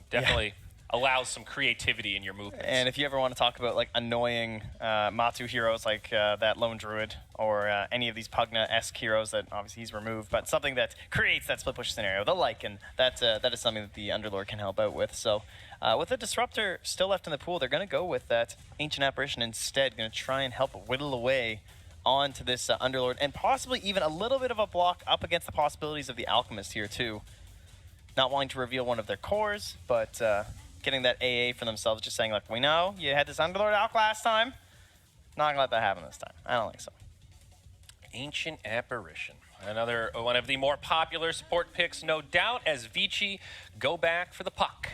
Definitely allows some creativity in your movements. And if you ever want to talk about like annoying Matu heroes like that Lone Druid or any of these Pugna-esque heroes that obviously he's removed, but something that creates that split push scenario, the Lycan, that is something that the Underlord can help out with. So with the Disruptor still left in the pool, they're going to go with that Ancient Apparition instead, going to try and help whittle away onto this Underlord, and possibly even a little bit of a block up against the possibilities of the Alchemist here too. Not wanting to reveal one of their cores, but getting that AA for themselves, just saying, like, we know you had this Underlord out last time. Not going to let that happen this time. I don't think so. Ancient Apparition. Another one of the more popular support picks, no doubt, as Vici go back for the puck.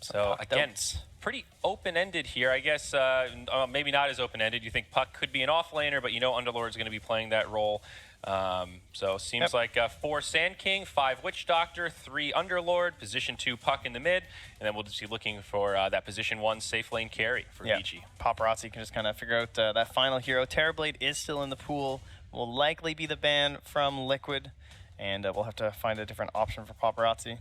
So, again, pretty open-ended here. I guess maybe not as open-ended. You think Puck could be an off-laner, but you know Underlord's going to be playing that role. So seems like 4 Sand King, 5 Witch Doctor, 3 Underlord, position 2 Puck in the mid, and then we'll just be looking for that position 1 safe lane carry for Vici. Paparazzi can just kind of figure out that final hero. Terrorblade is still in the pool, will likely be the ban from Liquid, and we'll have to find a different option for Paparazzi.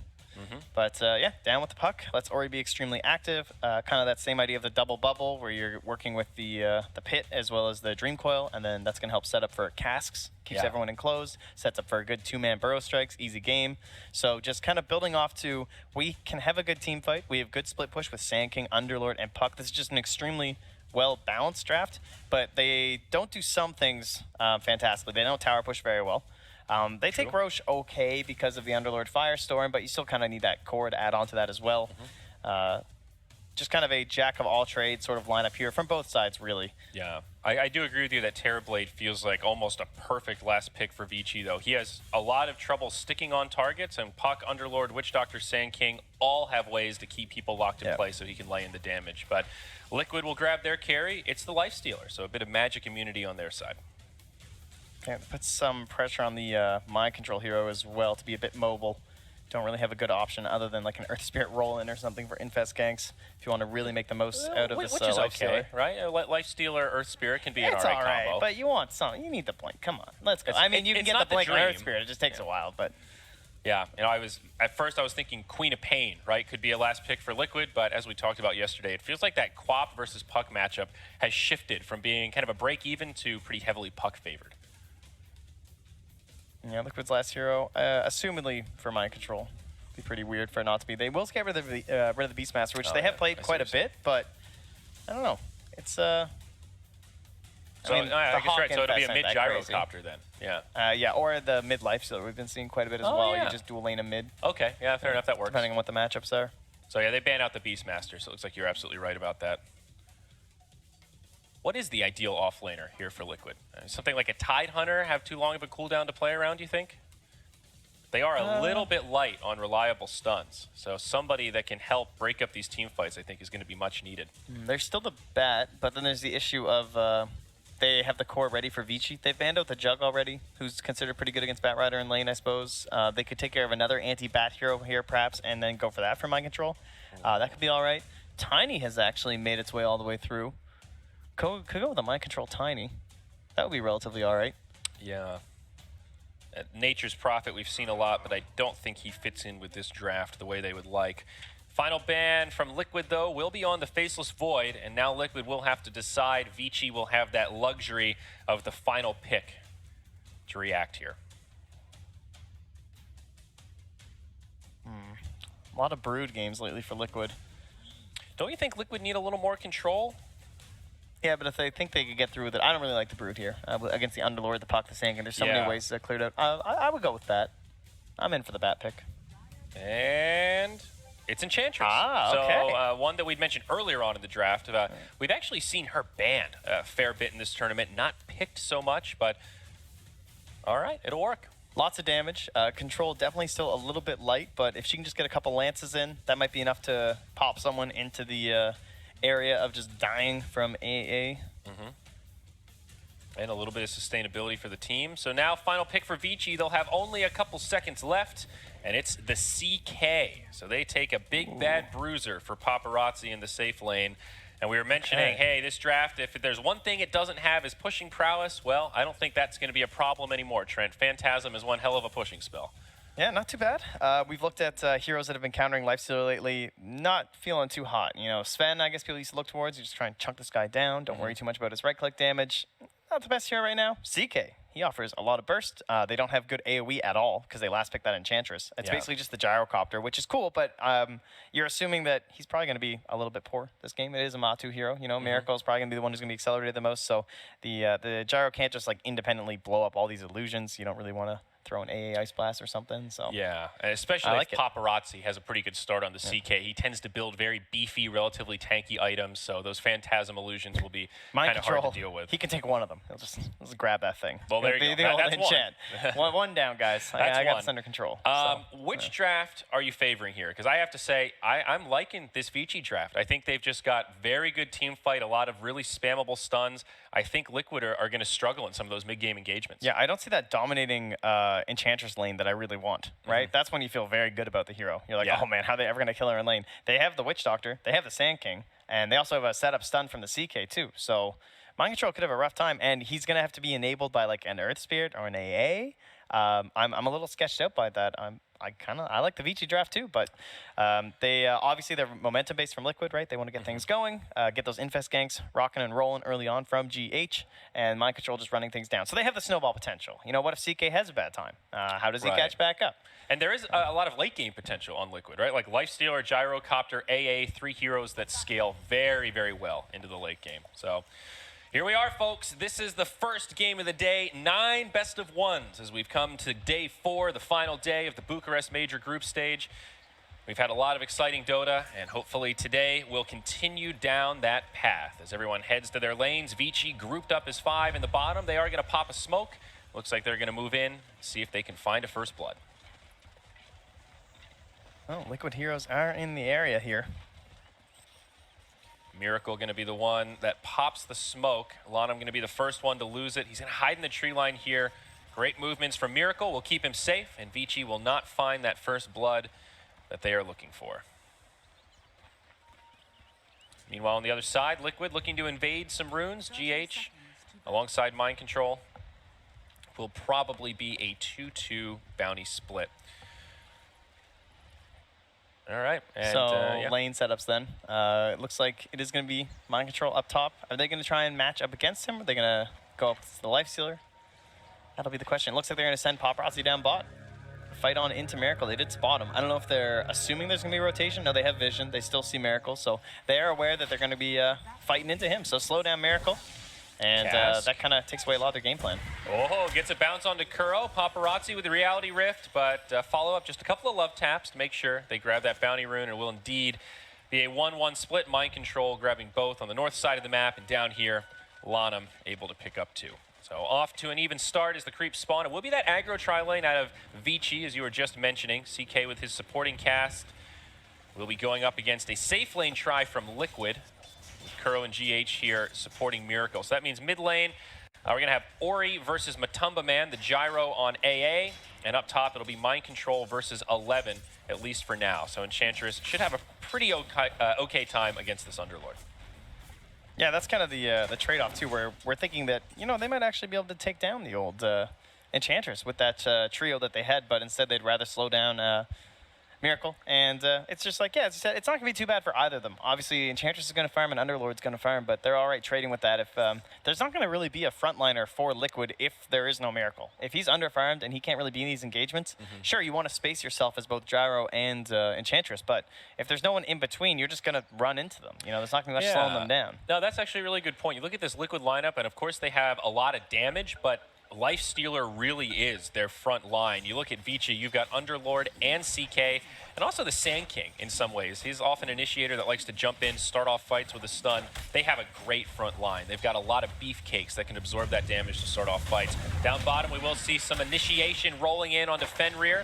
But yeah, down with the puck. Let's Ori be extremely active. Kind of that same idea of the double bubble where you're working with the pit as well as the Dream Coil, and then that's going to help set up for casks. Keeps everyone enclosed, sets up for a good 2-man burrow strikes, easy game. So just kind of building off to, we can have a good team fight. We have good split push with Sand King, Underlord, and Puck. This is just an extremely well-balanced draft, but they don't do some things fantastically. They don't tower push very well. They take Roche okay because of the Underlord Firestorm, but you still kind of need that core to add on to that as well. Just kind of a jack of all trades sort of lineup here from both sides, really. Yeah, I do agree with you that Terrorblade feels like almost a perfect last pick for Vici, though. He has a lot of trouble sticking on targets, and Puck, Underlord, Witch Doctor, Sand King all have ways to keep people locked in place so he can lay in the damage. But Liquid will grab their carry. It's the Lifestealer, so a bit of magic immunity on their side. Yeah, put some pressure on the Mind Control hero as well to be a bit mobile. Don't really have a good option other than like an Earth Spirit roll-in or something for infest ganks if you want to really make the most out of this which is Lifestealer. Okay, right? Lifestealer, Earth Spirit can be an alright combo. But you want some. You need the blink. Come on, let's go. I mean, you can get the blink and Earth Spirit. It just takes a while, but yeah, you know, at first I was thinking Queen of Pain, right? Could be a last pick for Liquid, but as we talked about yesterday, it feels like that Quap versus Puck matchup has shifted from being kind of a break-even to pretty heavily Puck favored. Yeah, Liquid's last hero, assumedly for Mind Control. Be pretty weird for it not to be. They will get rid of the Beastmaster, which they have played quite a bit, but I don't know. It's So I guess right. So it'll be a mid gyrocopter then. Yeah. Yeah, or the mid Lifestealer we've been seeing quite a bit as well. Yeah. You just dual lane a mid. Okay. Yeah, fair enough. That works. Depending on what the matchups are. So yeah, they ban out the Beastmaster, so it looks like you're absolutely right about that. What is the ideal offlaner here for Liquid? Something like a Tide Hunter have too long of a cooldown to play around, do you think? They are a little bit light on reliable stuns, so somebody that can help break up these team fights, I think, is going to be much needed. They're still the bat, but then there's the issue of they have the core ready for Vici. They've banned out the Jug already, who's considered pretty good against Batrider in lane, I suppose. They could take care of another anti-bat hero here, perhaps, and then go for that for mind control. That could be all right. Tiny has actually made its way all the way through. Could go with a mind control Tiny. That would be relatively all right. Yeah. Nature's Prophet we've seen a lot, but I don't think he fits in with this draft the way they would like. Final ban from Liquid, though, will be on the Faceless Void, and now Liquid will have to decide. Vici will have that luxury of the final pick to react here. A lot of Brood games lately for Liquid. Don't you think Liquid need a little more control? Yeah, but if they think they could get through with it, I don't really like the Brood here. Against the Underlord, the Puck, the Sand King, there's so many ways cleared out. I would go with that. I'm in for the bat pick. And it's Enchantress. Okay. So one that we'd mentioned earlier on in the draft. We've actually seen her banned a fair bit in this tournament. Not picked so much, but all right, it'll work. Lots of damage. Control definitely still a little bit light, but if she can just get a couple lances in, that might be enough to pop someone into the area of just dying from AA. And a little bit of sustainability for the team. So now final pick for Vici. They'll have only a couple seconds left, and it's the CK. So they take a big bad bruiser for Paparazzi in the safe lane. And we were mentioning, hey, this draft, if there's one thing it doesn't have is pushing prowess, well, I don't think that's going to be a problem anymore, Trent. Phantasm is one hell of a pushing spell. Yeah, not too bad. We've looked at heroes that have been countering Lifestealer lately, not feeling too hot. You know, Sven, I guess people used to look towards. You just try and chunk this guy down. Don't worry too much about his right-click damage. Not the best hero right now. CK, he offers a lot of burst. They don't have good AoE at all because they last picked that Enchantress. It's basically just the Gyrocopter, which is cool, but you're assuming that he's probably going to be a little bit poor this game. It is a Matu hero. You know, Miracle is probably going to be the one who's going to be accelerated the most, so the Gyro can't just like independently blow up all these illusions. You don't really want to throw an AA Ice Blast or something. So yeah, and especially if Paparazzi has a pretty good start on the CK. He tends to build very beefy, relatively tanky items, so those Phantasm illusions will be kind of hard to deal with. He can take one of them. He'll just grab that thing. Well, there you go. That's one down, guys. I got this under control. Which draft are you favoring here? Because I have to say, I'm liking this Vici draft. I think they've just got very good team fight, a lot of really spammable stuns. I think Liquid are going to struggle in some of those mid-game engagements. Yeah, I don't see that dominating Enchantress lane that I really want, right? That's when you feel very good about the hero. You're like, oh man, how are they ever going to kill her in lane? They have the Witch Doctor, they have the Sand King, and they also have a setup stun from the CK too. So Mind Control could have a rough time, and he's going to have to be enabled by like an Earth Spirit or an AA. I'm a little sketched out by that. I like the Vici draft too, but they obviously they're momentum based from Liquid, right? They want to get things going, get those infest ganks rocking and rolling early on from GH, and Mind Control just running things down. So they have the snowball potential. You know, what if CK has a bad time? How does he catch back up? And there is a lot of late game potential on Liquid, right? Like Lifestealer, Gyrocopter, AA, 3 heroes that scale very, very well into the late game. So here we are, folks. This is the first game of the day. 9 best of ones as we've come to day 4, the final day of the Bucharest major group stage. We've had a lot of exciting Dota, and hopefully today we'll continue down that path as everyone heads to their lanes. Vici grouped up as 5 in the bottom. They are going to pop a smoke. Looks like they're going to move in, see if they can find a first blood. Oh, Liquid heroes are in the area here. Miracle going to be the one that pops the smoke. Lanham going to be the first one to lose it. He's going to hide in the tree line here. Great movements from Miracle will keep him safe, and Vici will not find that first blood that they are looking for. Meanwhile, on the other side, Liquid looking to invade some runes. GH, alongside Mind Control, will probably be a 2-2 bounty split. All right. And, lane setups then. It looks like it is going to be Mind Control up top. Are they going to try and match up against him? Or are they going to go up to the Lifestealer? That'll be the question. It looks like they're going to send Paparazzi down bot. Fight on into Miracle. They did spot him. I don't know if they're assuming there's going to be a rotation. No, they have vision. They still see Miracle. So they are aware that they're going to be fighting into him. So slow down Miracle. And that kind of takes away a lot of their game plan. Oh, gets a bounce onto Kuro. Paparazzi with the Reality Rift, but follow up just a couple of love taps to make sure they grab that bounty rune, and will indeed be a 1-1 split. Mind Control grabbing both on the north side of the map, and down here, Lanham able to pick up 2. So off to an even start as the creeps spawn. It will be that aggro tri-lane out of Vici, as you were just mentioning. CK with his supporting cast will be going up against a safe lane try from Liquid. Kuro and GH here supporting Miracle. So that means mid lane, we're going to have Ori versus Matumba Man, the gyro on AA. And up top, it'll be Mind Control versus 11, at least for now. So Enchantress should have a pretty okay time against this Underlord. Yeah, that's kind of the trade-off, too, where we're thinking that, you know, they might actually be able to take down the old Enchantress with that trio that they had, but instead they'd rather slow down Miracle. And it's just like, yeah, as you said, it's not going to be too bad for either of them. Obviously, Enchantress is going to farm and Underlord's going to farm, but they're all right trading with that. If there's not going to really be a frontliner for Liquid if there is no Miracle. If he's underfarmed and he can't really be in these engagements, sure, you want to space yourself as both Gyro and Enchantress, but if there's no one in between, you're just going to run into them. You know, there's not going to be much slowing them down. No, that's actually a really good point. You look at this Liquid lineup, and of course they have a lot of damage, but Lifestealer really is their front line. You look at Vici, you've got Underlord and CK, and also the Sand King in some ways. He's often an initiator that likes to jump in, start off fights with a stun. They have a great front line. They've got a lot of beefcakes that can absorb that damage to start off fights. Down bottom, we will see some initiation rolling in onto Fenrir.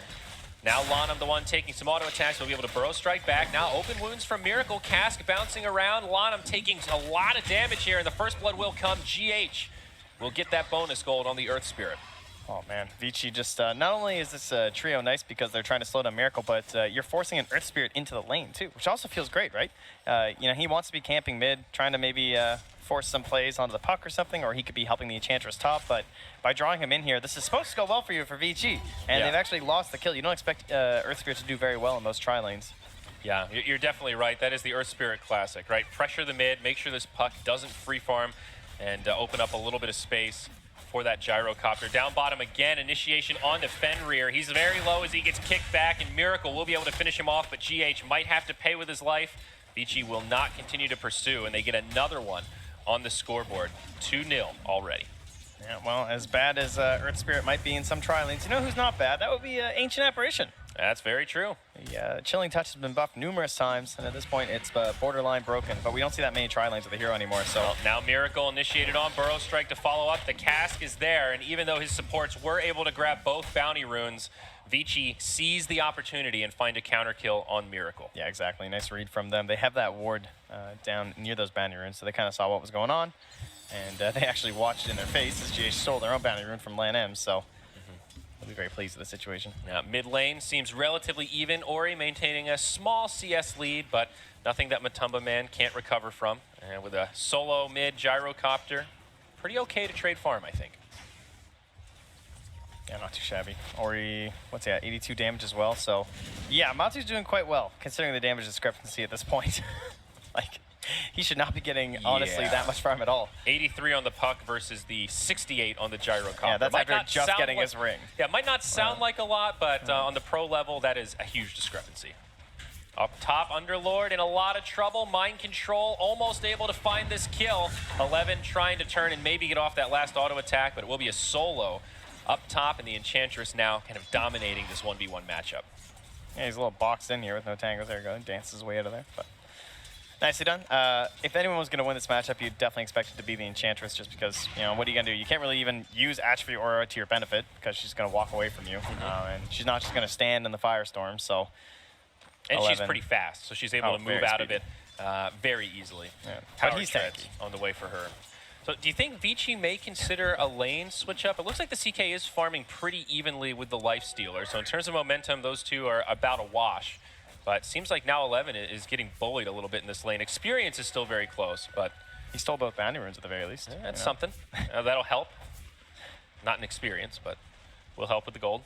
Now Lanham, the one taking some auto attacks, will be able to burrow strike back. Now open wounds from Miracle, Cask bouncing around. Lanham taking a lot of damage here, and the first blood will come. GH will get that bonus gold on the Earth Spirit. Oh man, Vici just, not only is this trio nice because they're trying to slow down Miracle, but you're forcing an Earth Spirit into the lane too, which also feels great, right? You know, he wants to be camping mid, trying to maybe force some plays onto the puck or something, or he could be helping the Enchantress top, but by drawing him in here, this is supposed to go well for you for Vici, and they've actually lost the kill. You don't expect Earth Spirit to do very well in those tri-lanes. Yeah, you're definitely right. That is the Earth Spirit classic, right? Pressure the mid, make sure this puck doesn't free farm, and open up a little bit of space for that gyrocopter. Down bottom again, initiation onto Fenrir. He's very low as he gets kicked back, and Miracle will be able to finish him off, but GH might have to pay with his life. Vici will not continue to pursue, and they get another one on the scoreboard. 2-0 already. Yeah, well, as bad as Earth Spirit might be in some tri-lanes, you know who's not bad? That would be Ancient Apparition. That's very true. The Chilling Touch has been buffed numerous times, and at this point it's borderline broken, but we don't see that many tri-lanes with the hero anymore, so... Well, now Miracle initiated on Burrow Strike to follow up. The Cask is there, and even though his supports were able to grab both bounty runes, Vici sees the opportunity and find a counter kill on Miracle. Yeah, exactly. Nice read from them. They have that ward down near those bounty runes, so they kind of saw what was going on, and they actually watched it in their face as GH stole their own bounty rune from Lan M, so... I'll be very pleased with the situation. Now, mid lane seems relatively even. Ori maintaining a small CS lead, but nothing that Matumba Man can't recover from. And with a solo mid gyrocopter, pretty okay to trade farm, I think. Yeah, not too shabby. Ori, what's he at? 82 damage as well. So, yeah, Matu's doing quite well, considering the damage discrepancy at this point. Like, he should not be getting, honestly, that much farm at all. 83 on the puck versus the 68 on the gyrocopter. Yeah, that's after just getting his ring. Yeah, it might not sound like a lot, but on the pro level, that is a huge discrepancy. Up top, Underlord in a lot of trouble. Mind Control almost able to find this kill. 11 trying to turn and maybe get off that last auto attack, but it will be a solo up top, and the Enchantress now kind of dominating this 1v1 matchup. Yeah, he's a little boxed in here with no tangles. There you go. Dances his way out of there. But nicely done. If anyone was going to win this matchup, you'd definitely expect it to be the Enchantress, just because, you know, what are you going to do? You can't really even use Atrophy Aura to your benefit because she's going to walk away from you. And she's not just going to stand in the Firestorm, so... And she's pretty fast, so she's able to move out of it very easily. Yeah. Power But he's treads tanky. on the way for her. So do you think Vici may consider a lane switch up? It looks like the CK is farming pretty evenly with the Lifestealer. So in terms of momentum, those two are about a wash. But seems like now 11 is getting bullied a little bit in this lane. Experience is still very close, but... He stole both bounty runes at the very least. Yeah, that's something. That'll help. Not in experience, but will help with the gold.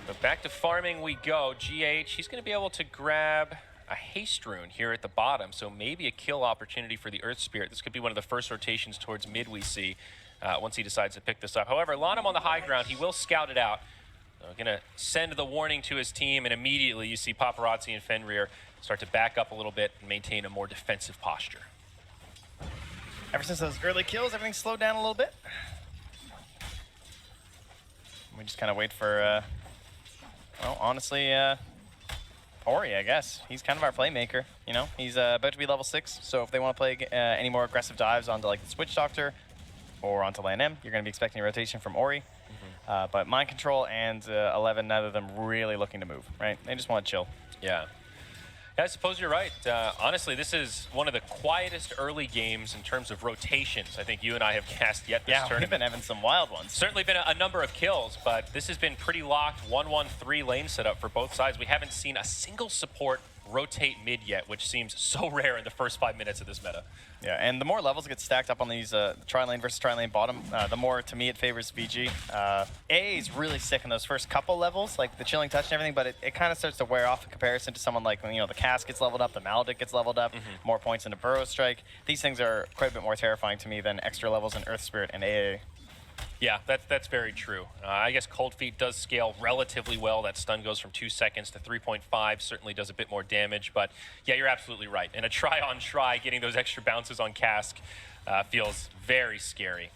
But back to farming we go. GH, he's going to be able to grab a haste rune here at the bottom, so maybe a kill opportunity for the Earth Spirit. This could be one of the first rotations towards mid we see once he decides to pick this up. However, Lanham on the high ground, he will scout it out. So going to send the warning to his team, and immediately you see Paparazzi and Fenrir start to back up a little bit and maintain a more defensive posture. Ever since those early kills, everything slowed down a little bit. We just kind of wait for, well, honestly, Ori, I guess. He's kind of our playmaker, you know? He's about to be level 6, so if they want to play any more aggressive dives onto, like, the Switch Doctor or onto Lane M, you're going to be expecting a rotation from Ori. But Mind Control and 11, neither of them really looking to move, right? They just want to chill. Yeah. I suppose you're right. Honestly, this is one of the quietest early games in terms of rotations I think you and I have cast yet this tournament. We've been having some wild ones. Certainly been a number of kills, but this has been pretty locked 1-1-3 lane setup for both sides. We haven't seen a single support rotate mid yet, which seems so rare in the first 5 minutes of this meta. Yeah, and the more levels get stacked up on these tri-lane versus tri-lane bottom, the more, to me, it favors Vici. AA is really sick in those first couple levels, like the chilling touch and everything, but it kind of starts to wear off in comparison to someone like, you know, the Cask gets leveled up, the Maledict gets leveled up, more points into Burrow Strike. These things are quite a bit more terrifying to me than extra levels in Earth Spirit and AA. Yeah, that's very true. I guess Cold Feet does scale relatively well. That stun goes from 2 seconds to 3.5, certainly does a bit more damage. But yeah, you're absolutely right. And a try-on-try, getting those extra bounces on Cask feels very scary.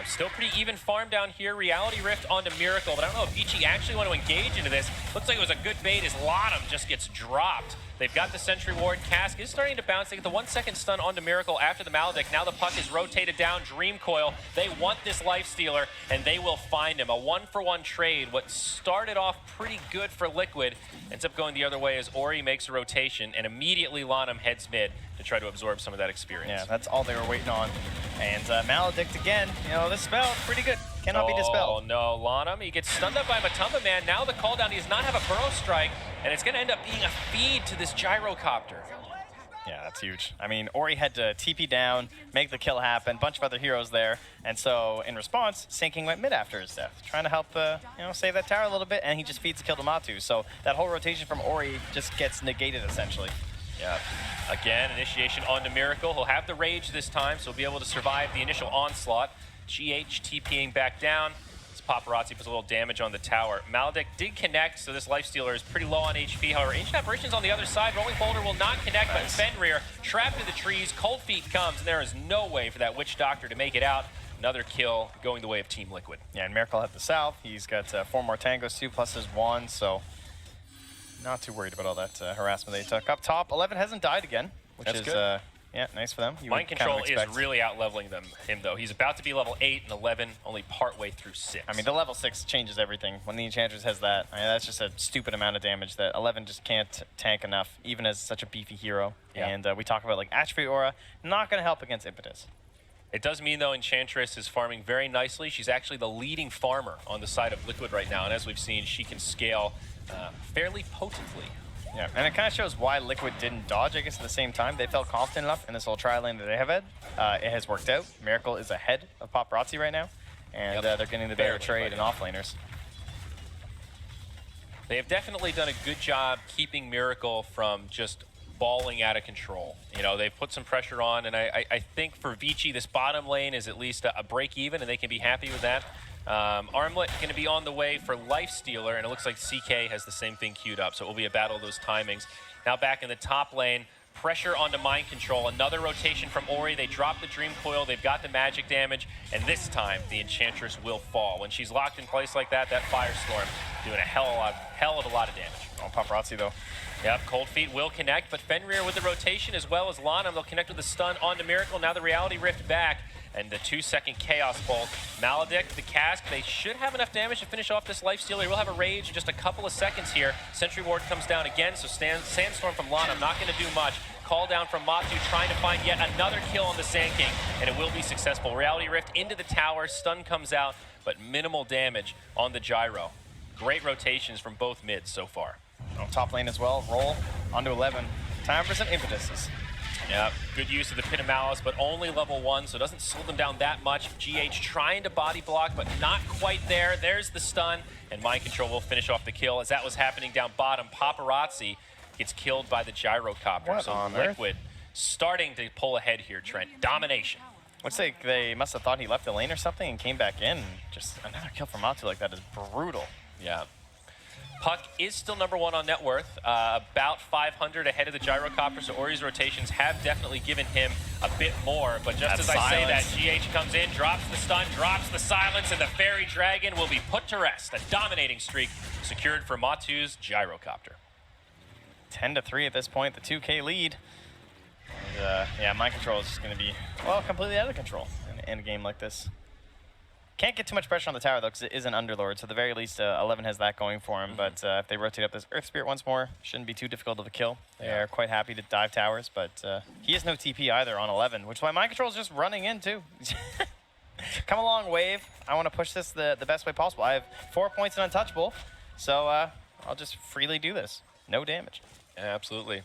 Still pretty even farm down here. Reality Rift onto Miracle, but I don't know if Vici actually want to engage into this. Looks like it was a good bait as Lanham just gets dropped. They've got the Sentry Ward. Cask is starting to bounce. They get the 1 second stun onto Miracle after the Maledict. Now the puck is rotated down. Dream Coil. They want this Lifestealer, and they will find him. A 1-for-1 trade. What started off pretty good for Liquid ends up going the other way as Ori makes a rotation, and immediately Lanham heads mid to try to absorb some of that experience. Yeah, that's all they were waiting on. And Maledict again, you know, this spell, pretty good. Cannot be dispelled. Oh no, Lanham, he gets stunned up by Matumba Man. Now the call down, he does not have a Burrow Strike, and it's going to end up being a feed to this Gyrocopter. Yeah, that's huge. I mean, Ori had to TP down, make the kill happen, bunch of other heroes there, and so in response, Sinking went mid after his death, trying to help, you know, save that tower a little bit, and he just feeds the kill to Matu. So that whole rotation from Ori just gets negated essentially. Yeah. Again, initiation onto Miracle. He'll have the Rage this time, so he'll be able to survive the initial onslaught. GH TPing back down. This Paparazzi puts a little damage on the tower. Maledict did connect, so this Lifestealer is pretty low on HP. However, Ancient Apparitions on the other side. Rolling Boulder will not connect, but Fenrir trapped in the trees. Cold Feet comes, and there is no way for that Witch Doctor to make it out. Another kill going the way of Team Liquid. Yeah, and Miracle at the south. He's got 4 more tangos, 2 plus his 1, so not too worried about all that harassment they took. Up top, 11 hasn't died again, which is good. Yeah, nice for them. Mind Control is really out-leveling him, though. He's about to be level 8 and 11, only partway through 6. I mean, the level 6 changes everything. When the Enchantress has that, I mean, that's just a stupid amount of damage that 11 just can't tank enough, even as such a beefy hero. Yeah. And we talk about, like, Atrophy Aura, not going to help against Impetus. It does mean, though, Enchantress is farming very nicely. She's actually the leading farmer on the side of Liquid right now, and as we've seen, she can scale fairly potently. Yeah, and it kind of shows why Liquid didn't dodge, I guess, at the same time. They felt confident enough in this whole tri-lane that they have had. It has worked out. Miracle is ahead of Paparazzi right now, and they're getting the better trade and offlaners. They have definitely done a good job keeping Miracle from just balling out of control. You know, they've put some pressure on, and I think for Vici, this bottom lane is at least a break even, and they can be happy with that. Armlet going to be on the way for Lifestealer, and it looks like CK has the same thing queued up, so it will be a battle of those timings. Now back in the top lane, pressure onto Mind Control. Another rotation from Ori. They drop the Dream Coil. They've got the magic damage, and this time the Enchantress will fall. When she's locked in place like that, that Firestorm doing a hell of a lot of damage. Oh, Paparazzi though. Yep, Cold Feet will connect, but Fenrir with the rotation as well as Lanham. They'll connect with the stun onto Miracle. Now the Reality Rift back. And the 2-second Chaos Bolt. Maledict, the Cask, they should have enough damage to finish off this Lifestealer. He will have a Rage in just a couple of seconds here. Sentry Ward comes down again, so Sandstorm from Lanham not going to do much. Call down from Matu, trying to find yet another kill on the Sand King, and it will be successful. Reality Rift into the tower, stun comes out, but minimal damage on the Gyro. Great rotations from both mids so far. Oh, top lane as well, roll onto 11. Time for some impetuses. Yeah, good use of the Pit of Malice, but only level 1, so it doesn't slow them down that much. GH trying to body block, but not quite there. There's the stun, and Mind Control will finish off the kill. As that was happening down bottom, Paparazzi gets killed by the Gyrocopter. So Liquid starting to pull ahead here, Trent. Domination. Looks like they must have thought he left the lane or something and came back in. Just another kill from Matu like that is brutal. Yeah. Puck is still #1 on net worth, about 500 ahead of the Gyrocopter, so Ori's rotations have definitely given him a bit more. But just as I say that, GH comes in, drops the stun, drops the silence, and the Fairy Dragon will be put to rest. A dominating streak secured for Matu's Gyrocopter. 10-3 at this point, the 2K lead. And, yeah, mind control is just going to be, well, completely out of control in a game like this. Can't get too much pressure on the tower, though, because it is an Underlord, so at the very least, 11 has that going for him. But if they rotate up this Earth Spirit once more, shouldn't be too difficult of a kill. They are quite happy to dive towers, but he has no TP either on 11, which is why mind control is just running in, too. Come along, Wave. I want to push this the best way possible. I have 4 points in Untouchable, so I'll just freely do this. No damage. Yeah, absolutely.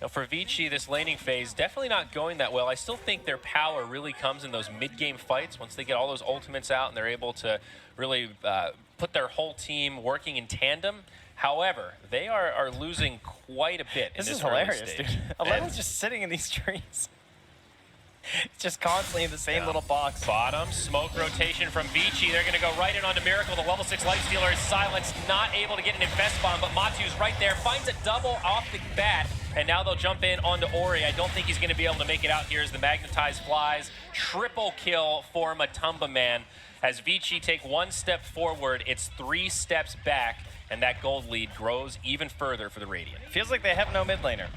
Now for Vici, this laning phase, definitely not going that well. I still think their power really comes in those mid-game fights. Once they get all those ultimates out and they're able to really put their whole team working in tandem. However, they are losing quite a bit in this is early hilarious, stage. dude. 11's just sitting in these trees. It's just constantly in the same little box. Bottom, smoke rotation from Vici. They're going to go right in onto Miracle. The level 6 Lifestealer is silenced, not able to get an Infest Bomb, but Matu's right there, finds a double off the bat, and now they'll jump in onto Ori. I don't think he's going to be able to make it out here as the Magnetize flies. Triple kill for Matumba Man. As Vici take 1 step forward, it's 3 steps back, and that gold lead grows even further for the Radiant. Feels like they have no mid laner.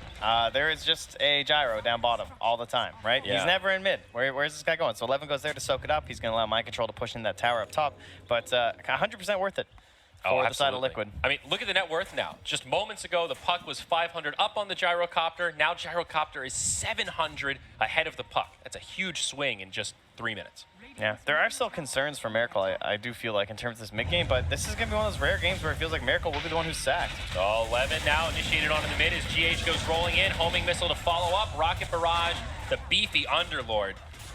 There is just a Gyro down bottom all the time, right? Yeah. He's never in mid. Where's this guy going? So 11 goes there to soak it up. He's going to allow mind control to push in that tower up top, but 100% worth it for the side of Liquid. I mean, look at the net worth now. Just moments ago, the Puck was 500 up on the Gyrocopter. Now Gyrocopter is 700 ahead of the Puck. That's a huge swing in just 3 minutes. Yeah, there are still concerns for Miracle, I do feel like, in terms of this mid game, but this is going to be one of those rare games where it feels like Miracle will be the one who's sacked. Oh, 11 now initiated onto the mid as GH goes rolling in. Homing missile to follow up. Rocket barrage. The beefy Underlord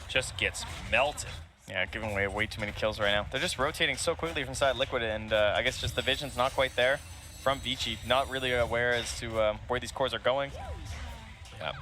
just gets melted. Yeah, giving away way too many kills right now. They're just rotating so quickly from side Liquid, and I guess just the vision's not quite there from Vici. Not really aware as to where these cores are going.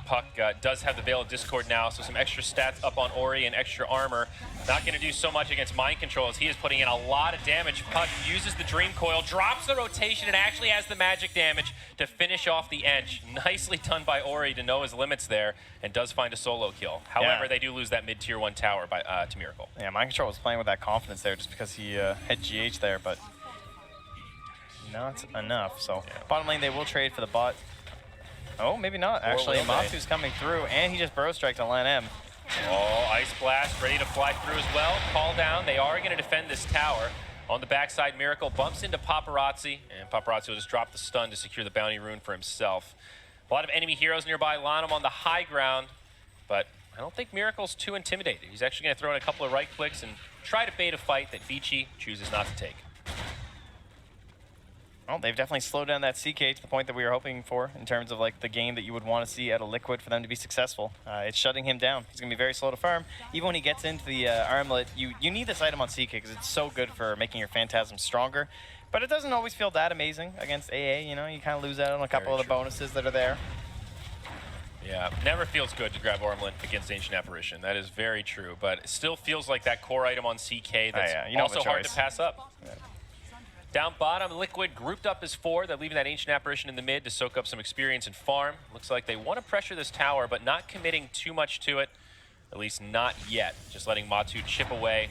Puck does have the Veil of Discord now, so some extra stats up on Ori and extra armor. Not going to do so much against Mind Control as he is putting in a lot of damage. Puck uses the Dream Coil, drops the rotation, and actually has the magic damage to finish off the edge. Nicely done by Ori to know his limits there, and does find a solo kill. However, they do lose that mid-tier 1 tower to Miracle. Yeah, Mind Control was playing with that confidence there just because he had GH there, but not enough. So bottom lane, they will trade for the bot. Oh, maybe not, actually. Matu's coming through, and he just burrow strike to Lan M. Oh, Ice Blast ready to fly through as well. Call down. They are going to defend this tower. On the backside, Miracle bumps into Paparazzi, and Paparazzi will just drop the stun to secure the bounty rune for himself. A lot of enemy heroes nearby. Lanham on the high ground, but I don't think Miracle's too intimidated. He's actually going to throw in a couple of right clicks and try to bait a fight that Vici chooses not to take. Well, they've definitely slowed down that CK to the point that we were hoping for in terms of like the game that you would want to see at a Liquid for them to be successful. It's shutting him down. He's going to be very slow to farm. Even when he gets into the armlet, you need this item on CK because it's so good for making your Phantasm stronger. But it doesn't always feel that amazing against AA, you know? You kind of lose out on a couple of the bonuses that are there. Yeah, never feels good to grab Ormlin against Ancient Apparition. That is very true, but it still feels like that core item on CK that's also hard to pass up. Yeah. Down bottom, Liquid grouped up as 4. They're leaving that Ancient Apparition in the mid to soak up some experience and farm. Looks like they want to pressure this tower, but not committing too much to it. At least not yet. Just letting Matu chip away.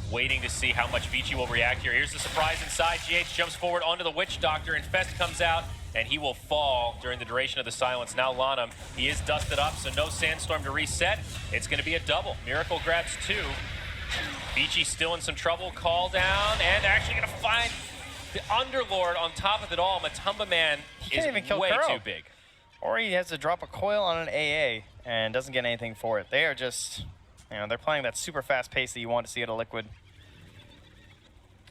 Waiting to see how much Vici will react here. Here's the surprise inside. GH jumps forward onto the Witch Doctor. Infest comes out, and he will fall during the duration of the silence. Now Lanham, he is dusted up, so no Sandstorm to reset. It's going to be a double. Miracle grabs 2. Vici still in some trouble. Call down, and they're actually going to find the Underlord on top of it all. Matumba Man is way too big. Or he has to drop a coil on an AA and doesn't get anything for it. They are just, you know, they're playing that super fast pace that you want to see at a Liquid.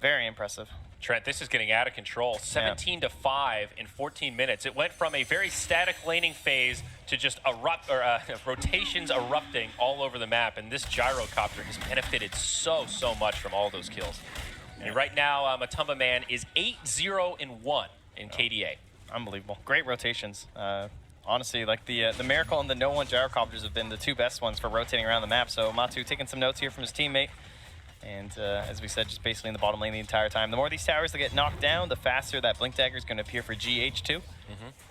Very impressive. Trent, this is getting out of control. 17 to 5 in 14 minutes. It went from a very static laning phase to just rotations erupting all over the map, and this Gyrocopter has benefited so much from all those kills. And right now, Matumba Man is 8-0-1 in KDA. Unbelievable. Great rotations. Honestly, like the Miracle and the No One Gyrocopters have been the 2 best ones for rotating around the map. So Matu taking some notes here from his teammate. And as we said, just basically in the bottom lane the entire time. The more these towers that get knocked down, the faster that Blink Dagger is going to appear for GH too.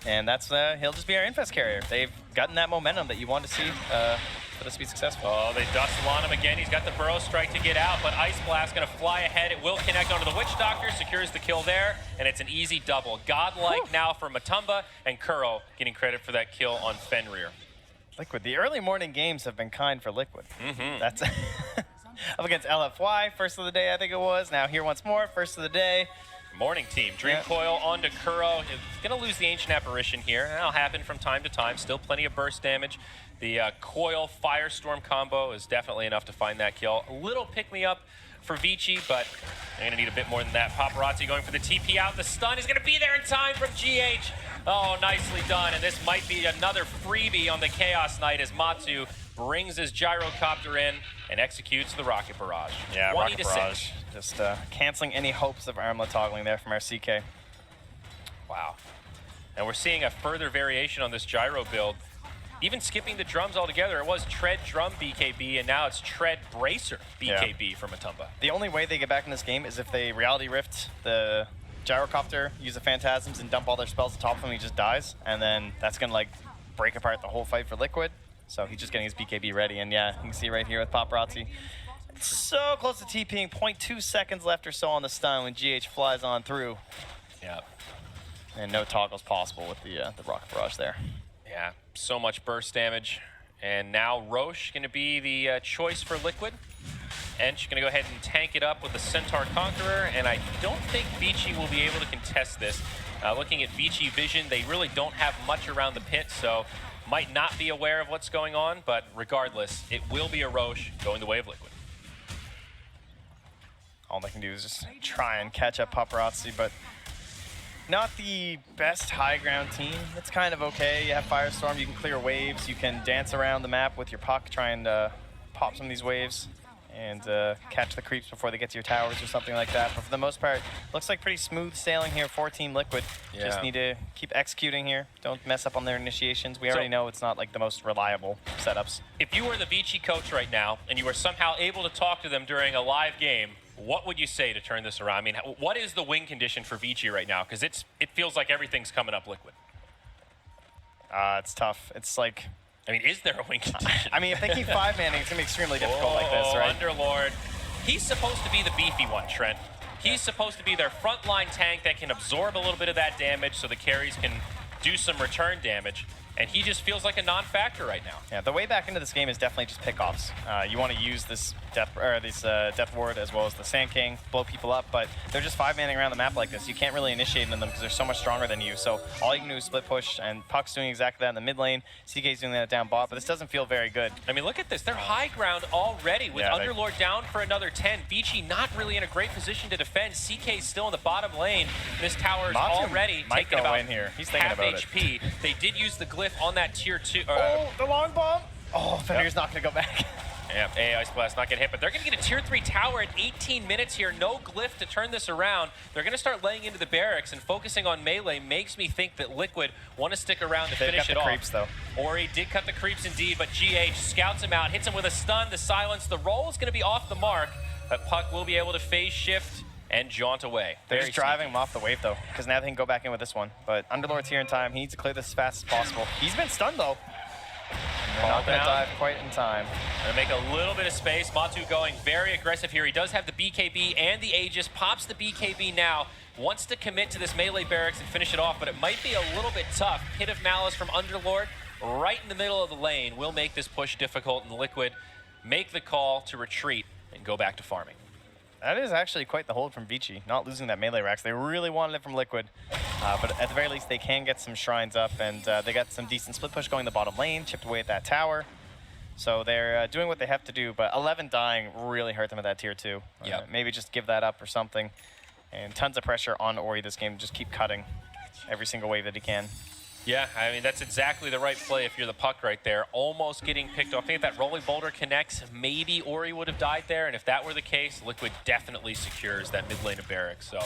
And that's he'll just be our Infest carrier. They've gotten that momentum that you want to see for this to be successful. Oh, they dustle on him again. He's got the Burrow Strike to get out, but Ice Blast going to fly ahead. It will connect onto the Witch Doctor, secures the kill there, and it's an easy double. Godlike now for Matumba, and Kuro getting credit for that kill on Fenrir. Liquid, the early morning games have been kind for Liquid. That's up against LFY, first of the day I think it was. Now here once more, first of the day. Morning team, Dream Coil onto Kuro. He's going to lose the Ancient Apparition here. That'll happen from time to time. Still plenty of burst damage. The Coil Firestorm combo is definitely enough to find that kill. A little pick-me-up for Vici, but they're going to need a bit more than that. Paparazzi going for the TP out. The stun is going to be there in time from GH. Oh, nicely done. And this might be another freebie on the Chaos Knight as Matsu brings his gyrocopter in and executes the Rocket Barrage. Yeah, 20 Rocket to Barrage. 6. Just canceling any hopes of armlet toggling there from our CK. Wow. And we're seeing a further variation on this gyro build. Even skipping the drums altogether, it was Tread Drum BKB, and now it's Tread Bracer BKB for Matumba. The only way they get back in this game is if they Reality Rift the gyrocopter, use the Phantasms, and dump all their spells on top of him, he just dies. And then that's going to like break apart the whole fight for Liquid. So he's just getting his BKB ready. And yeah, you can see right here with Paparazzi. So close to TPing, 0.2 seconds left or so on the stun when GH flies on through. Yeah. And no toggles possible with the Rocket Barrage there. Yeah, so much burst damage. And now Roche going to be the choice for Liquid. Ench going to go ahead and tank it up with the Centaur Conqueror, and I don't think Vici will be able to contest this. Looking at Vici Vision, they really don't have much around the pit, so might not be aware of what's going on, but regardless, it will be a Roche going the way of Liquid. All they can do is just try and catch up Paparazzi, but not the best high ground team. It's kind of okay. You have Firestorm, you can clear waves, you can dance around the map with your puck, try and pop some of these waves and catch the creeps before they get to your towers or something like that. But for the most part, looks like pretty smooth sailing here for Team Liquid. Yeah. Just need to keep executing here. Don't mess up on their initiations. We already know it's not like the most reliable setups. If you were the Vici coach right now and you were somehow able to talk to them during a live game, what would you say to turn this around? I mean, what is the win condition for Vici right now? Because it feels like everything's coming up Liquid. It's tough. It's like... I mean, is there a win condition? I mean, if they keep 5-manning, it's going to be extremely difficult like this, right? Underlord. He's supposed to be the beefy one, Trent. He's supposed to be their frontline tank that can absorb a little bit of that damage so the carries can do some return damage. And he just feels like a non-factor right now. Yeah, the way back into this game is definitely just pickoffs. You want to use this death ward as well as the Sand King, blow people up, but they're just 5-manning around the map like this. You can't really initiate into them because they're so much stronger than you. So all you can do is split push, and Puck's doing exactly that in the mid lane. CK's doing that down bot, but this doesn't feel very good. I mean, look at this. They're high ground already with Underlord down for another 10. Vici not really in a great position to defend. CK's still in the bottom lane. This tower is already taking about half HP. They did use the glyph on that tier 2. Oh, the long bomb. Oh, Fenrir's not going to go back. Yeah, Ice Blast not getting hit, but they're going to get a tier 3 tower at 18 minutes here. No glyph to turn this around. They're going to start laying into the barracks, and focusing on melee makes me think that Liquid want to stick around to finish it off. Creeps, though. Ori did cut the creeps indeed, but GH scouts him out, hits him with a stun, the silence. The roll is going to be off the mark, but Puck will be able to phase shift and jaunt away. They're just driving him off the wave, though, because now they can go back in with this one. But Underlord's here in time. He needs to clear this as fast as possible. He's been stunned, though. They're not going to dive quite in time. Gonna make a little bit of space. Matu going very aggressive here. He does have the BKB and the Aegis. Pops the BKB now. Wants to commit to this melee barracks and finish it off, but it might be a little bit tough. Pit of Malice from Underlord right in the middle of the lane will make this push difficult, and Liquid make the call to retreat and go back to farming. That is actually quite the hold from Vici, not losing that melee racks. They really wanted it from Liquid, but at the very least, they can get some shrines up, and they got some decent split push going the bottom lane, chipped away at that tower. So they're doing what they have to do, but 11 dying really hurt them at that tier 2. Maybe just give that up or something. And tons of pressure on Ori this game, just keep cutting every single wave that he can. Yeah, I mean, that's exactly the right play if you're the Puck right there. Almost getting picked off. I think if that rolling boulder connects, maybe Ori would have died there. And if that were the case, Liquid definitely secures that mid lane of barracks. So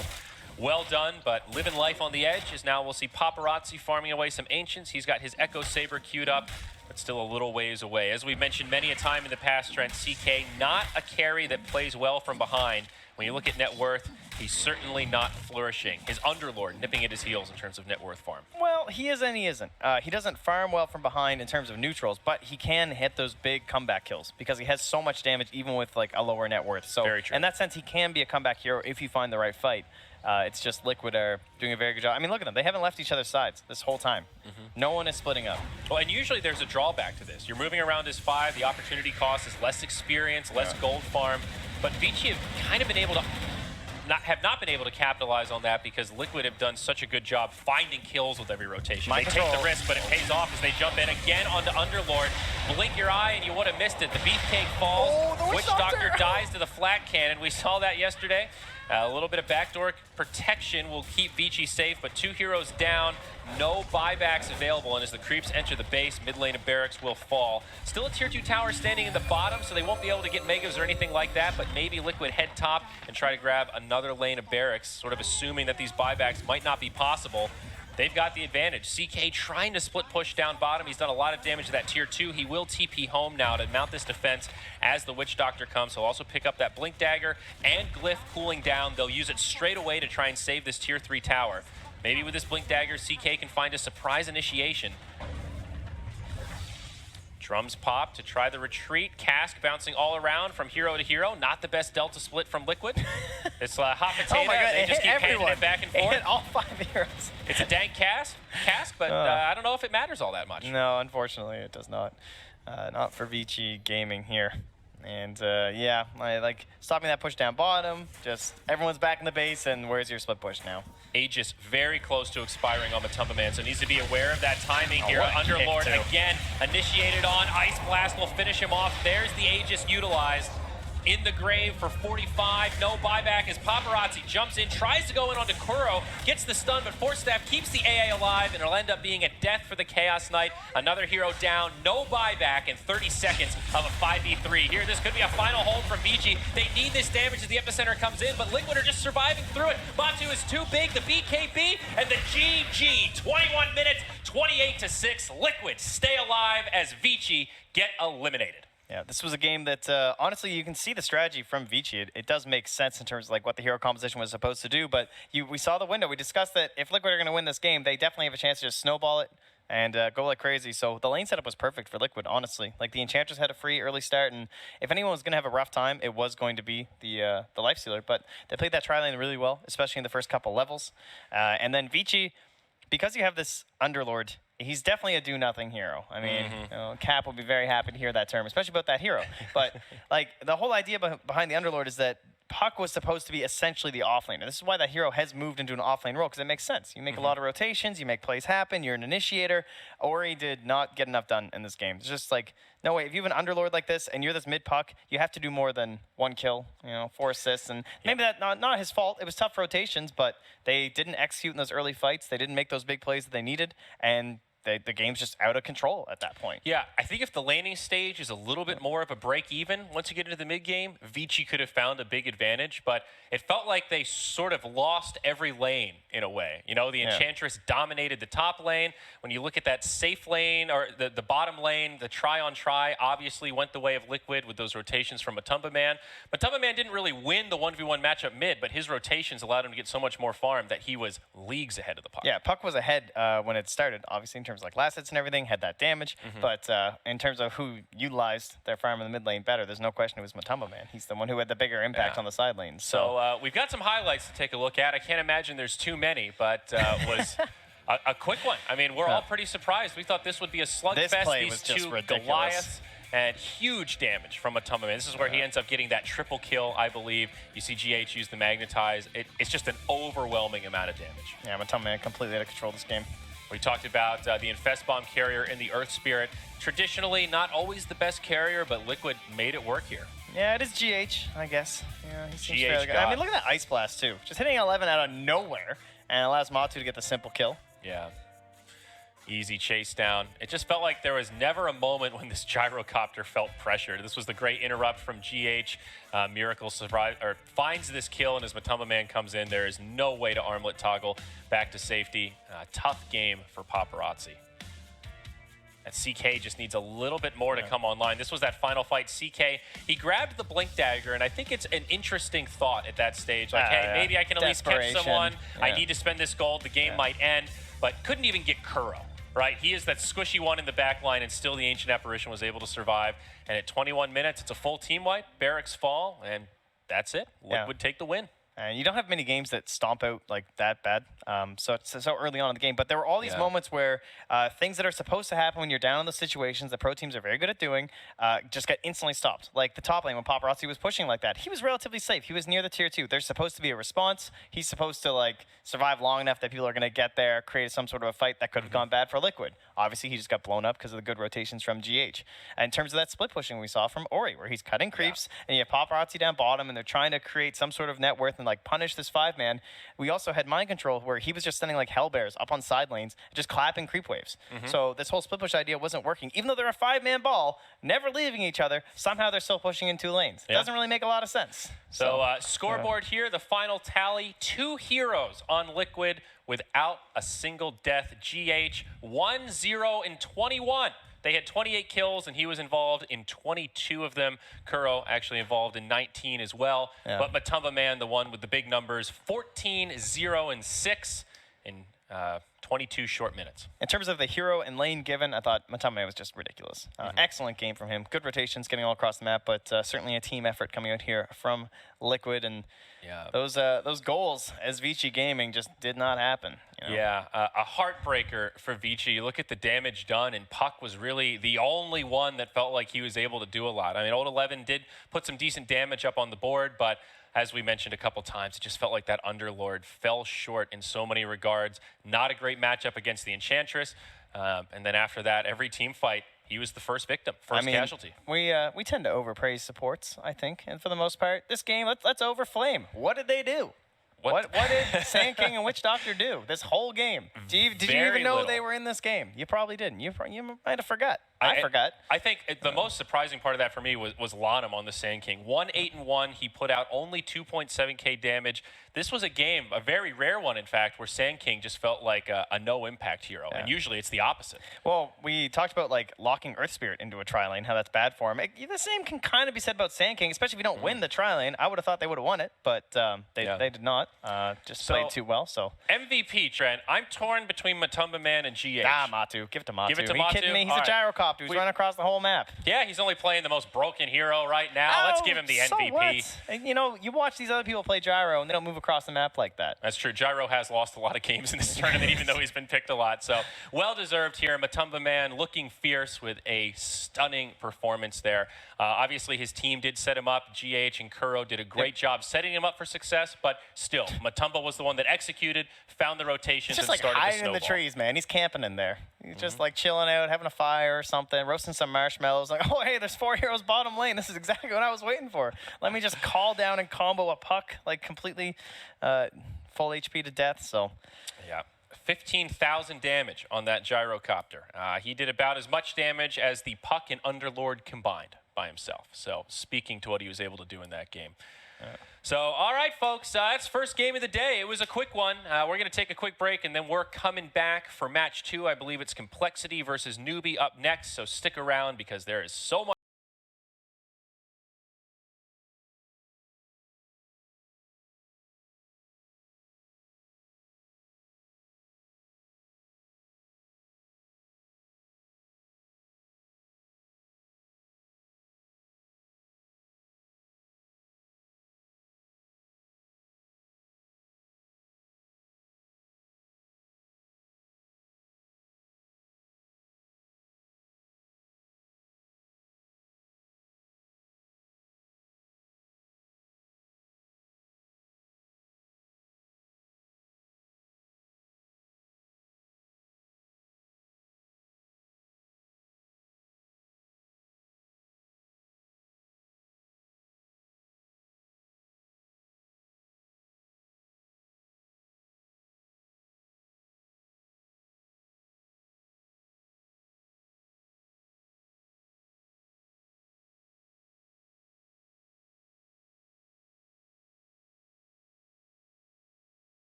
well done, but living life on the edge is now we'll see Paparazzi farming away some Ancients. He's got his Echo Saber queued up, but still a little ways away. As we've mentioned many a time in the past, Trent, CK, not a carry that plays well from behind. When you look at net worth, he's certainly not flourishing. His Underlord nipping at his heels in terms of net worth farm. Well, he is and he isn't. He doesn't farm well from behind in terms of neutrals, but he can hit those big comeback kills because he has so much damage even with like a lower net worth. So Very true. in that sense, he can be a comeback hero if you find the right fight. It's just Liquid are doing a very good job. I mean, look at them. They haven't left each other's sides this whole time. No one is splitting up. Well, and usually there's a drawback to this. You're moving around as 5. The opportunity cost is less experience, less gold farm. But Vici have kind of been able to have not been able to capitalize on that because Liquid have done such a good job finding kills with every rotation. They take the risk, but it pays off as they jump in again onto Underlord. Blink your eye and you would have missed it. The Beefcake falls. Witch Doctor dies to the flat cannon. We saw that yesterday. A little bit of backdoor protection will keep Vici safe, but 2 heroes down, no buybacks available, and as the creeps enter the base, mid lane of barracks will fall. Still a tier 2 tower standing in the bottom, so they won't be able to get megas or anything like that, but maybe Liquid head top and try to grab another lane of barracks, sort of assuming that these buybacks might not be possible. They've got the advantage. CK trying to split push down bottom. He's done a lot of damage to that tier 2. He will TP home now to mount this defense as the Witch Doctor comes. He'll also pick up that Blink Dagger and Glyph cooling down. They'll use it straight away to try and save this tier 3 tower. Maybe with this Blink Dagger, CK can find a surprise initiation. Drums pop to try the retreat. Cask bouncing all around from hero to hero. Not the best delta split from Liquid. It's hot potato. Oh my God, they just keep handing it back and forth. It hit all 5 heroes. It's a dank cask, but I don't know if it matters all that much. No, unfortunately, it does not. Not for Vici Gaming here. And yeah, I like stopping that push down bottom. Just everyone's back in the base, and where's your split push now? Aegis very close to expiring on Matumba Man, so needs to be aware of that timing here. what a Underlord kick, too. again initiated on. Ice Blast will finish him off. There's the Aegis utilized. In the grave for 45, no buyback as Paparazzi jumps in, tries to go in onto Kuro, gets the stun, but Force Staff keeps the AA alive, and it'll end up being a death for the Chaos Knight. Another hero down, no buyback in 30 seconds of a 5v3. Here, this could be a final hold from Vici. They need this damage as the epicenter comes in, but Liquid are just surviving through it. Batu is too big, the BKB, and the GG. 21 minutes, 28-6. Liquid stay alive as Vici get eliminated. Yeah, this was a game that, honestly, you can see the strategy from Vici. It does make sense in terms of like what the hero composition was supposed to do, but we saw the window. We discussed that if Liquid are going to win this game, they definitely have a chance to just snowball it and go like crazy. So the lane setup was perfect for Liquid, honestly. Like the Enchantress had a free early start, and if anyone was going to have a rough time, it was going to be the Lifestealer. But they played that tri-lane really well, especially in the first couple levels. And then Vici, because you have this Underlord, he's definitely a do-nothing hero. I mean, you know, Cap will be very happy to hear that term, especially about that hero. But like the whole idea behind the Underlord is that Puck was supposed to be essentially the offlaner. This is why that hero has moved into an offlane role, because it makes sense. You make a lot of rotations, you make plays happen, you're an initiator. Ori did not get enough done in this game. It's just like, no way, if you have an Underlord like this and you're this mid-puck, you have to do more than 1 kill, 4 assists. And maybe that's not his fault. It was tough rotations, but they didn't execute in those early fights. They didn't make those big plays that they needed, and the game's just out of control at that point. Yeah, I think if the laning stage is a little bit more of a break even, once you get into the mid game, Vici could have found a big advantage, but it felt like they sort of lost every lane in a way. You know, the Enchantress dominated the top lane. When you look at that safe lane or the bottom lane, the try-on-try obviously went the way of Liquid with those rotations from Matumba Man. Matumba Man didn't really win the 1v1 matchup mid, but his rotations allowed him to get so much more farm that he was leagues ahead of the puck. Yeah, Puck was ahead when it started, obviously, in terms of like last hits and everything, had that damage. But in terms of who utilized their farm in the mid lane better, there's no question it was Matumba Man. He's the one who had the bigger impact on the side lanes. So we've got some highlights to take a look at. I can't imagine there's too many, but was a quick one. I mean, we're all pretty surprised. We thought this would be a slugfest. This play These was just two ridiculous. Goliaths. And huge damage from Matumba Man. This is where he ends up getting that triple kill, I believe. You see GH use the Magnetize. It's just an overwhelming amount of damage. Yeah, Matumba Man completely out of control this game. We talked about the Infest Bomb carrier and the Earth Spirit. Traditionally, not always the best carrier, but Liquid made it work here. Yeah, it is GH, I guess. Yeah, he seems GH fairly good. I mean, look at that Ice Blast, too. Just hitting 11 out of nowhere and allows Matu to get the simple kill. Yeah. Easy chase down. It just felt like there was never a moment when this gyrocopter felt pressured. This was the great interrupt from GH. Miracle finds this kill, and as Matumba Man comes in, there is no way to armlet toggle back to safety. Tough game for Paparazzi. And CK just needs a little bit more to come online. This was that final fight. CK, he grabbed the Blink Dagger, and I think it's an interesting thought at that stage. Like, hey, maybe I can at least catch someone. I need to spend this gold. The game might end, but couldn't even get Kuro. Right, he is that squishy one in the back line, and still the Ancient Apparition was able to survive. And at 21 minutes, it's a full team wipe. Barracks fall, and that's it. Liquid take the win. And you don't have many games that stomp out like that bad, so early on in the game. But there were all these moments where things that are supposed to happen when you're down in those situations that pro teams are very good at doing just get instantly stopped. Like the top lane when Paparazzi was pushing like that, he was relatively safe. He was near the tier 2. There's supposed to be a response. He's supposed to like survive long enough that people are going to get there, create some sort of a fight that could have gone bad for Liquid. Obviously, he just got blown up because of the good rotations from GH. And in terms of that split pushing we saw from Ori, where he's cutting creeps, and you have Paparazzi down bottom, and they're trying to create some sort of net worth and like punish this 5-man. We also had mind control where he was just sending like hell bears up on side lanes, just clapping creep waves. So this whole split push idea wasn't working. Even though they're a 5-man ball, never leaving each other, somehow they're still pushing in 2 lanes. Doesn't really make a lot of sense. So scoreboard here, the final tally, 2 heroes on Liquid without a single death. GH 1-0 in 21. They had 28 kills, and he was involved in 22 of them. Kuro actually involved in 19 as well. But Matumba Man, the one with the big numbers, 14, 0, and 6 in 22 short minutes. In terms of the hero and lane given, I thought Matumba Man was just ridiculous. Excellent game from him. Good rotations, getting all across the map, but certainly a team effort coming out here from Liquid. And those goals as Vici Gaming just did not happen. You know? A heartbreaker for Vici. You look at the damage done, and Puck was really the only one that felt like he was able to do a lot. I mean, Old 11 did put some decent damage up on the board, but as we mentioned a couple times, it just felt like that Underlord fell short in so many regards. Not a great matchup against the Enchantress. And then after that, every team fight, he was the first victim, casualty. We tend to overpraise supports, I think, and for the most part, this game, let's overflame. What did they do? What did Sand King and Witch Doctor do this whole game? Did you even know they were in this game? You probably didn't. You might have forgot. I forgot. I think the most surprising part of that for me was Lanham on the Sand King. 1-8-1. He put out only 2.7k damage. This was a game, a very rare one, in fact, where Sand King just felt like a no-impact hero. And usually it's the opposite. Well, we talked about like locking Earth Spirit into a tri-lane, how that's bad for him. The same can kind of be said about Sand King, especially if you don't win the tri-lane. I would have thought they would have won it, but they did not. Just played too well. So MVP, Trent. I'm torn between Matumba Man and GH. Matu. Give it to Matu. Give it to Are you Matu? kidding me? He's a gyrocopter. He's running across the whole map. Yeah, he's only playing the most broken hero right now. Let's give him the MVP. What? And, you watch these other people play gyro, and they don't move across the map like that. That's true. Gyro has lost a lot of games in this tournament, even though he's been picked a lot. So well-deserved here. Matumba Man looking fierce with a stunning performance there. Obviously, his team did set him up. GH and Kuro did a great job setting him up for success, but still, Matumba was the one that executed, found the rotations, and like started the snowball. He's just hiding in the trees, man. He's camping in there. He's just like chilling out, having a fire or something, roasting some marshmallows. Like, oh, hey, there's 4 heroes bottom lane. This is exactly what I was waiting for. Let me just call down and combo a Puck, like completely full HP to death. So, yeah. 15,000 damage on that gyrocopter. He did about as much damage as the Puck and Underlord combined by himself. So speaking to what he was able to do in that game. So, all right, folks, that's first game of the day. It was a quick one. We're going to take a quick break, and then we're coming back for match 2. I believe it's Complexity versus Newbie up next, so stick around because there is so much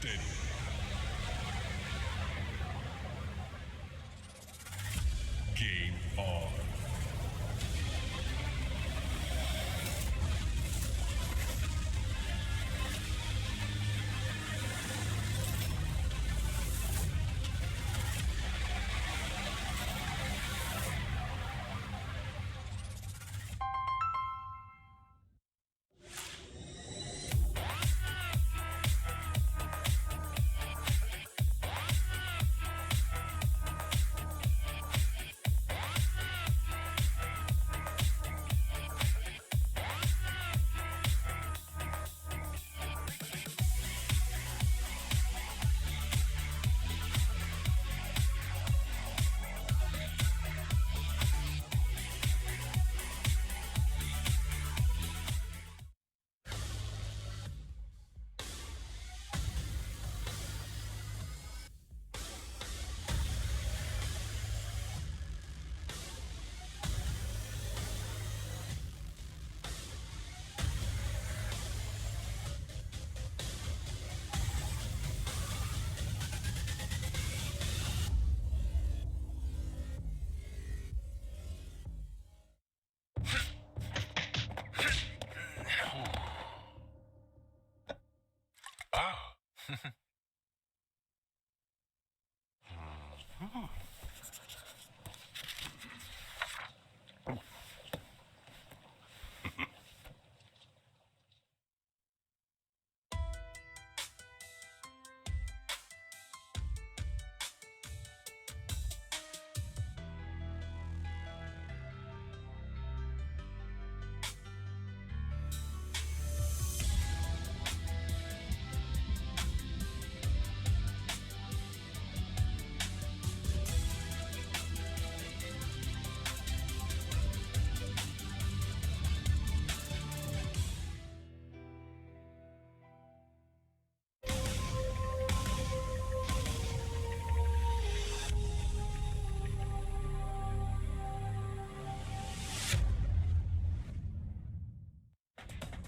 Steady. Game on.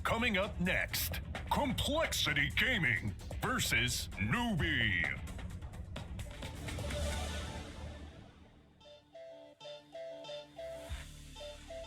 Coming up next, Complexity Gaming versus Newbie.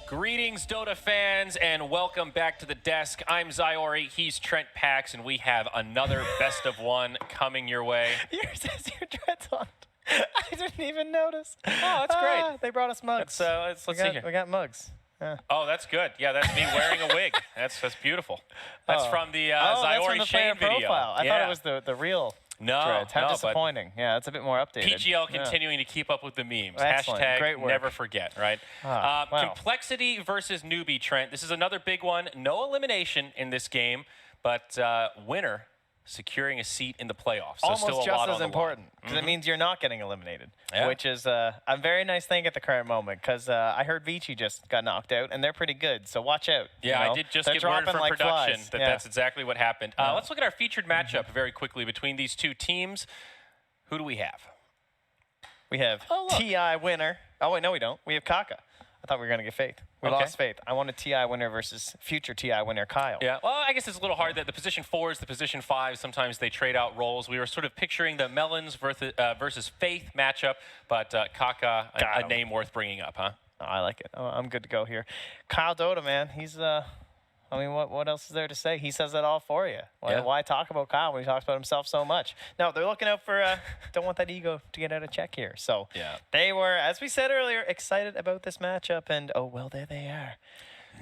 Greetings, Dota fans, and welcome back to the desk. I'm Zyori, he's Trent Pax, and we have another best of one coming your way. Yours has your dreads on. I didn't even notice. Oh, that's great. They brought us mugs. Let's see here. We got mugs. Yeah. Oh, that's good. Yeah, that's me wearing a wig. That's beautiful. That's from the that's from Zyori the Shane player video. profile. I thought it was the real dreads. How disappointing. Yeah, that's a bit more updated. PGL continuing to keep up with the memes. Excellent. Hashtag Great work. never forget, right? Wow. Complexity versus Newbie, Trent. This is another big one. No elimination in this game, but winner securing a seat in the playoffs. So almost still a just lot as on the important, because it means you're not getting eliminated, Yeah. which is a very nice thing at the current moment, because I heard Vici just got knocked out, and they're pretty good, so watch out. Yeah, you know? I did just They're get word dropping from like production flies. that Yeah. that's exactly what happened. Let's look at our featured matchup very quickly between these two teams. Who do we have? We have TI winner. Oh, wait, no, we don't. We have Kaka. I thought we were going to get Faith. We lost Faith. I want a TI winner versus future TI winner, Kyle. Yeah, well, I guess it's a little hard that the position 4s, the position 5s, sometimes they trade out roles. We were sort of picturing the Melons versus Faith matchup, but Kaka, a name worth bringing up, huh? Oh, I like it. Oh, I'm good to go here. Kyle Dota, man, he's I mean, what else is there to say? He says it all for you. Why talk about Kyle when he talks about himself so much? No, they're looking out for, don't want that ego to get out of check here. So they were, as we said earlier, excited about this matchup. And, oh, well, there they are.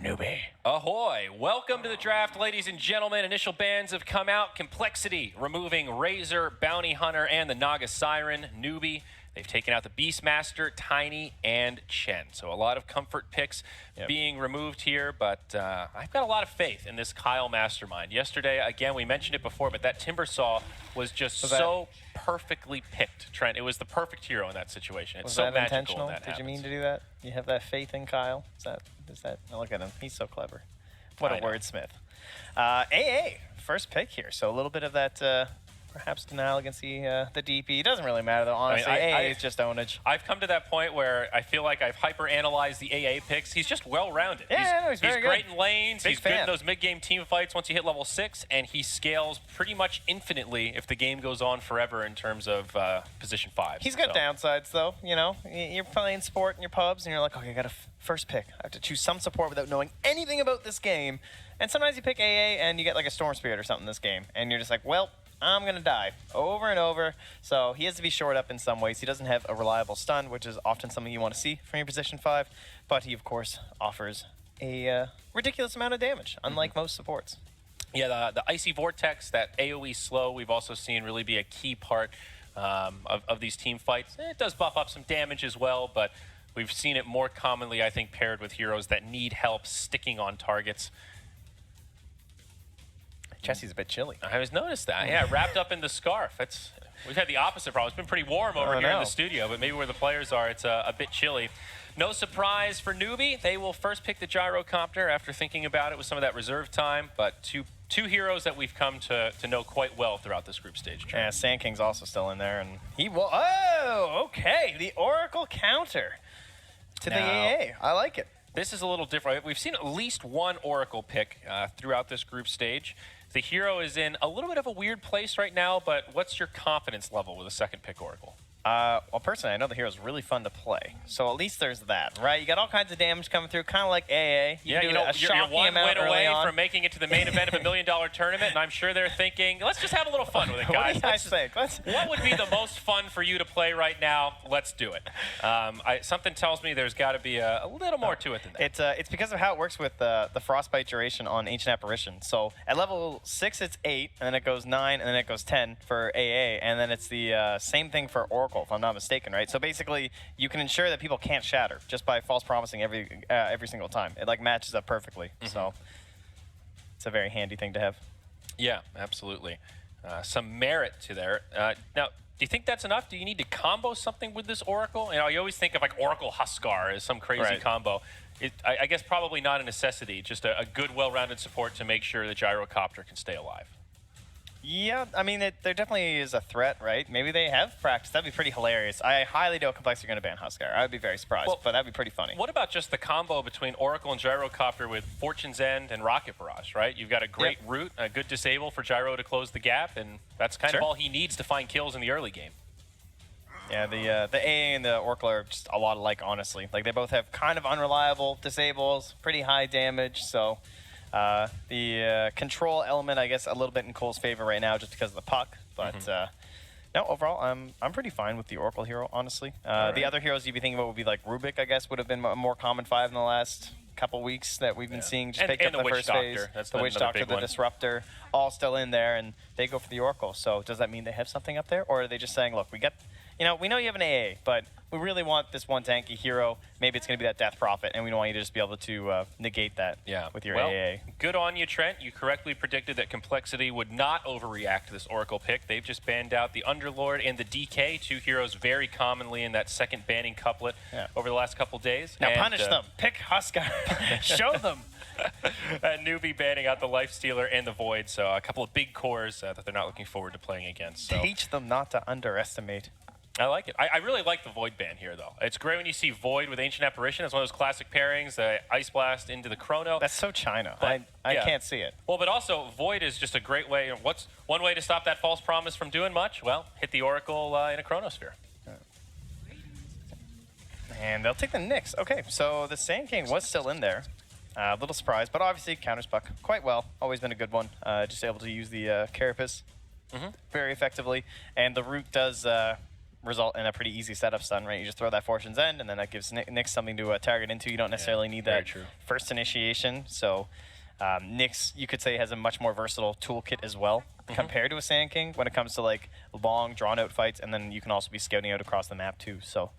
Newbie. Ahoy. Welcome to the draft, ladies and gentlemen. Initial bans have come out. Complexity, removing Razor, Bounty Hunter, and the Naga Siren. Newbie, they've taken out the Beastmaster, Tiny, and Chen. So a lot of comfort picks being removed here, but I've got a lot of faith in this Kyle mastermind. Yesterday, again, we mentioned it before, but that Timbersaw was just so perfectly picked, Trent. It was the perfect hero in that situation. It's so that magical intentional? when that Did happens. you mean to do that? You have that faith in Kyle? Is that? Oh, look at him. He's so clever. What a wordsmith. AA, first pick here. So a little bit of that perhaps denial against the DP. It doesn't really matter though, honestly. AA is just ownage. I've come to that point where I feel like I've hyper-analyzed the AA picks. He's just well-rounded. Yeah, he's very good. Great in lanes. Big he's good fan. in those mid-game team fights once you hit level 6, and he scales pretty much infinitely if the game goes on forever in terms of position 5. He's got downsides though, you know. You're playing sport in your pubs, and you're like, okay, I got a first pick. I have to choose some support without knowing anything about this game. And sometimes you pick AA and you get like a Storm Spirit or something in this game, and you're just like, well, I'm going to die over and over. So he has to be shored up in some ways. He doesn't have a reliable stun, which is often something you want to see from your position 5, but he, of course, offers a ridiculous amount of damage, unlike most supports. Yeah, the Icy Vortex, that AoE slow, we've also seen really be a key part of these team fights. It does buff up some damage as well, but we've seen it more commonly, I think, paired with heroes that need help sticking on targets. Jesse's a bit chilly. I was noticed that. Yeah, wrapped up in the scarf. We've had the opposite problem. It's been pretty warm over here in the studio, but maybe where the players are, it's a bit chilly. No surprise for Newbie. They will first pick the Gyrocopter after thinking about it with some of that reserve time, but two heroes that we've come to know quite well throughout this group stage. Yeah, Sand King's also still in there, and he will. Oh, okay. The Oracle counter to the AA. I like it. This is a little different. We've seen at least one Oracle pick throughout this group stage. The hero is in a little bit of a weird place right now, but what's your confidence level with a second pick Oracle? Well, personally, I know the hero's really fun to play, so at least there's that, right? You got all kinds of damage coming through, kind of like AA. You're one win away from making it to the main event of $1 million tournament, and I'm sure they're thinking, let's just have a little fun with it, guys. What do you guys think? What would be the most fun for you to play right now? Let's do it. Something tells me there's got to be a little more to it than that. It's because of how it works with the Frostbite duration on Ancient Apparition. So at level 6, it's 8, and then it goes 9, and then it goes 10 for AA, and then it's the same thing for Oracle, if I'm not mistaken, right? So basically, you can ensure that people can't shatter just by false promising every single time. It like matches up perfectly. So it's a very handy thing to have. Yeah, absolutely. Some merit to there. Now, do you think that's enough? Do you need to combo something with this Oracle? You know, you always think of like Oracle Huskar as some crazy combo. I guess probably not a necessity, just a good, well-rounded support to make sure the Gyrocopter can stay alive. Yeah, I mean, there definitely is a threat, right? Maybe they have practice. That'd be pretty hilarious. I highly doubt Complex are going to ban Huskar. I would be very surprised, but that'd be pretty funny. What about just the combo between Oracle and Gyrocopter with Fortune's End and Rocket Barrage, right? You've got a great root, a good disable for Gyro to close the gap, and that's kind of all he needs to find kills in the early game. Yeah, the AA and the Oracle are just a lot alike, honestly. Like, they both have kind of unreliable disables, pretty high damage, so... the control element, I guess, a little bit in Cole's favor right now just because of the puck. But no, overall, I'm pretty fine with the Oracle hero, honestly. The other heroes you'd be thinking about would be like Rubik, I guess, would have been a more common 5 in the last couple weeks that we've been seeing. Just picked up the the Witch first Doctor. phase. That's the Witch Doctor, the Disruptor, all still in there, and they go for the Oracle. So does that mean they have something up there? Or are they just saying, look, we know you have an AA, but we really want this one tanky hero. Maybe it's going to be that Death Prophet, and we don't want you to just be able to negate that with your AA. Good on you, Trent. You correctly predicted that Complexity would not overreact to this Oracle pick. They've just banned out the Underlord and the DK, two heroes very commonly in that second banning couplet over the last couple days. Now punish them. Pick Huskar. Show them. Newbie banning out the Lifestealer and the Void, so a couple of big cores that they're not looking forward to playing against. So. Teach them not to underestimate. I like it. I really like the Void ban here, though. It's great when you see Void with Ancient Apparition. It's one of those classic pairings, the Ice Blast into the Chrono. That's so China. But, I can't see it. Well, but also, Void is just a great way. What's one way to stop that false promise from doing much? Well, hit the Oracle in a Chronosphere. And they'll take the Nyx. Okay, so the Sand King was still in there. A little surprised, but obviously counters puck quite well. Always been a good one. Just able to use the Carapace very effectively. And the root does... result in a pretty easy setup stun, right? You just throw that Fortune's End, and then that gives Nyx something to target into. You don't necessarily need that first initiation. So Nyx, you could say, has a much more versatile toolkit as well compared to a Sand King when it comes to like long, drawn-out fights, and then you can also be scouting out across the map too. So.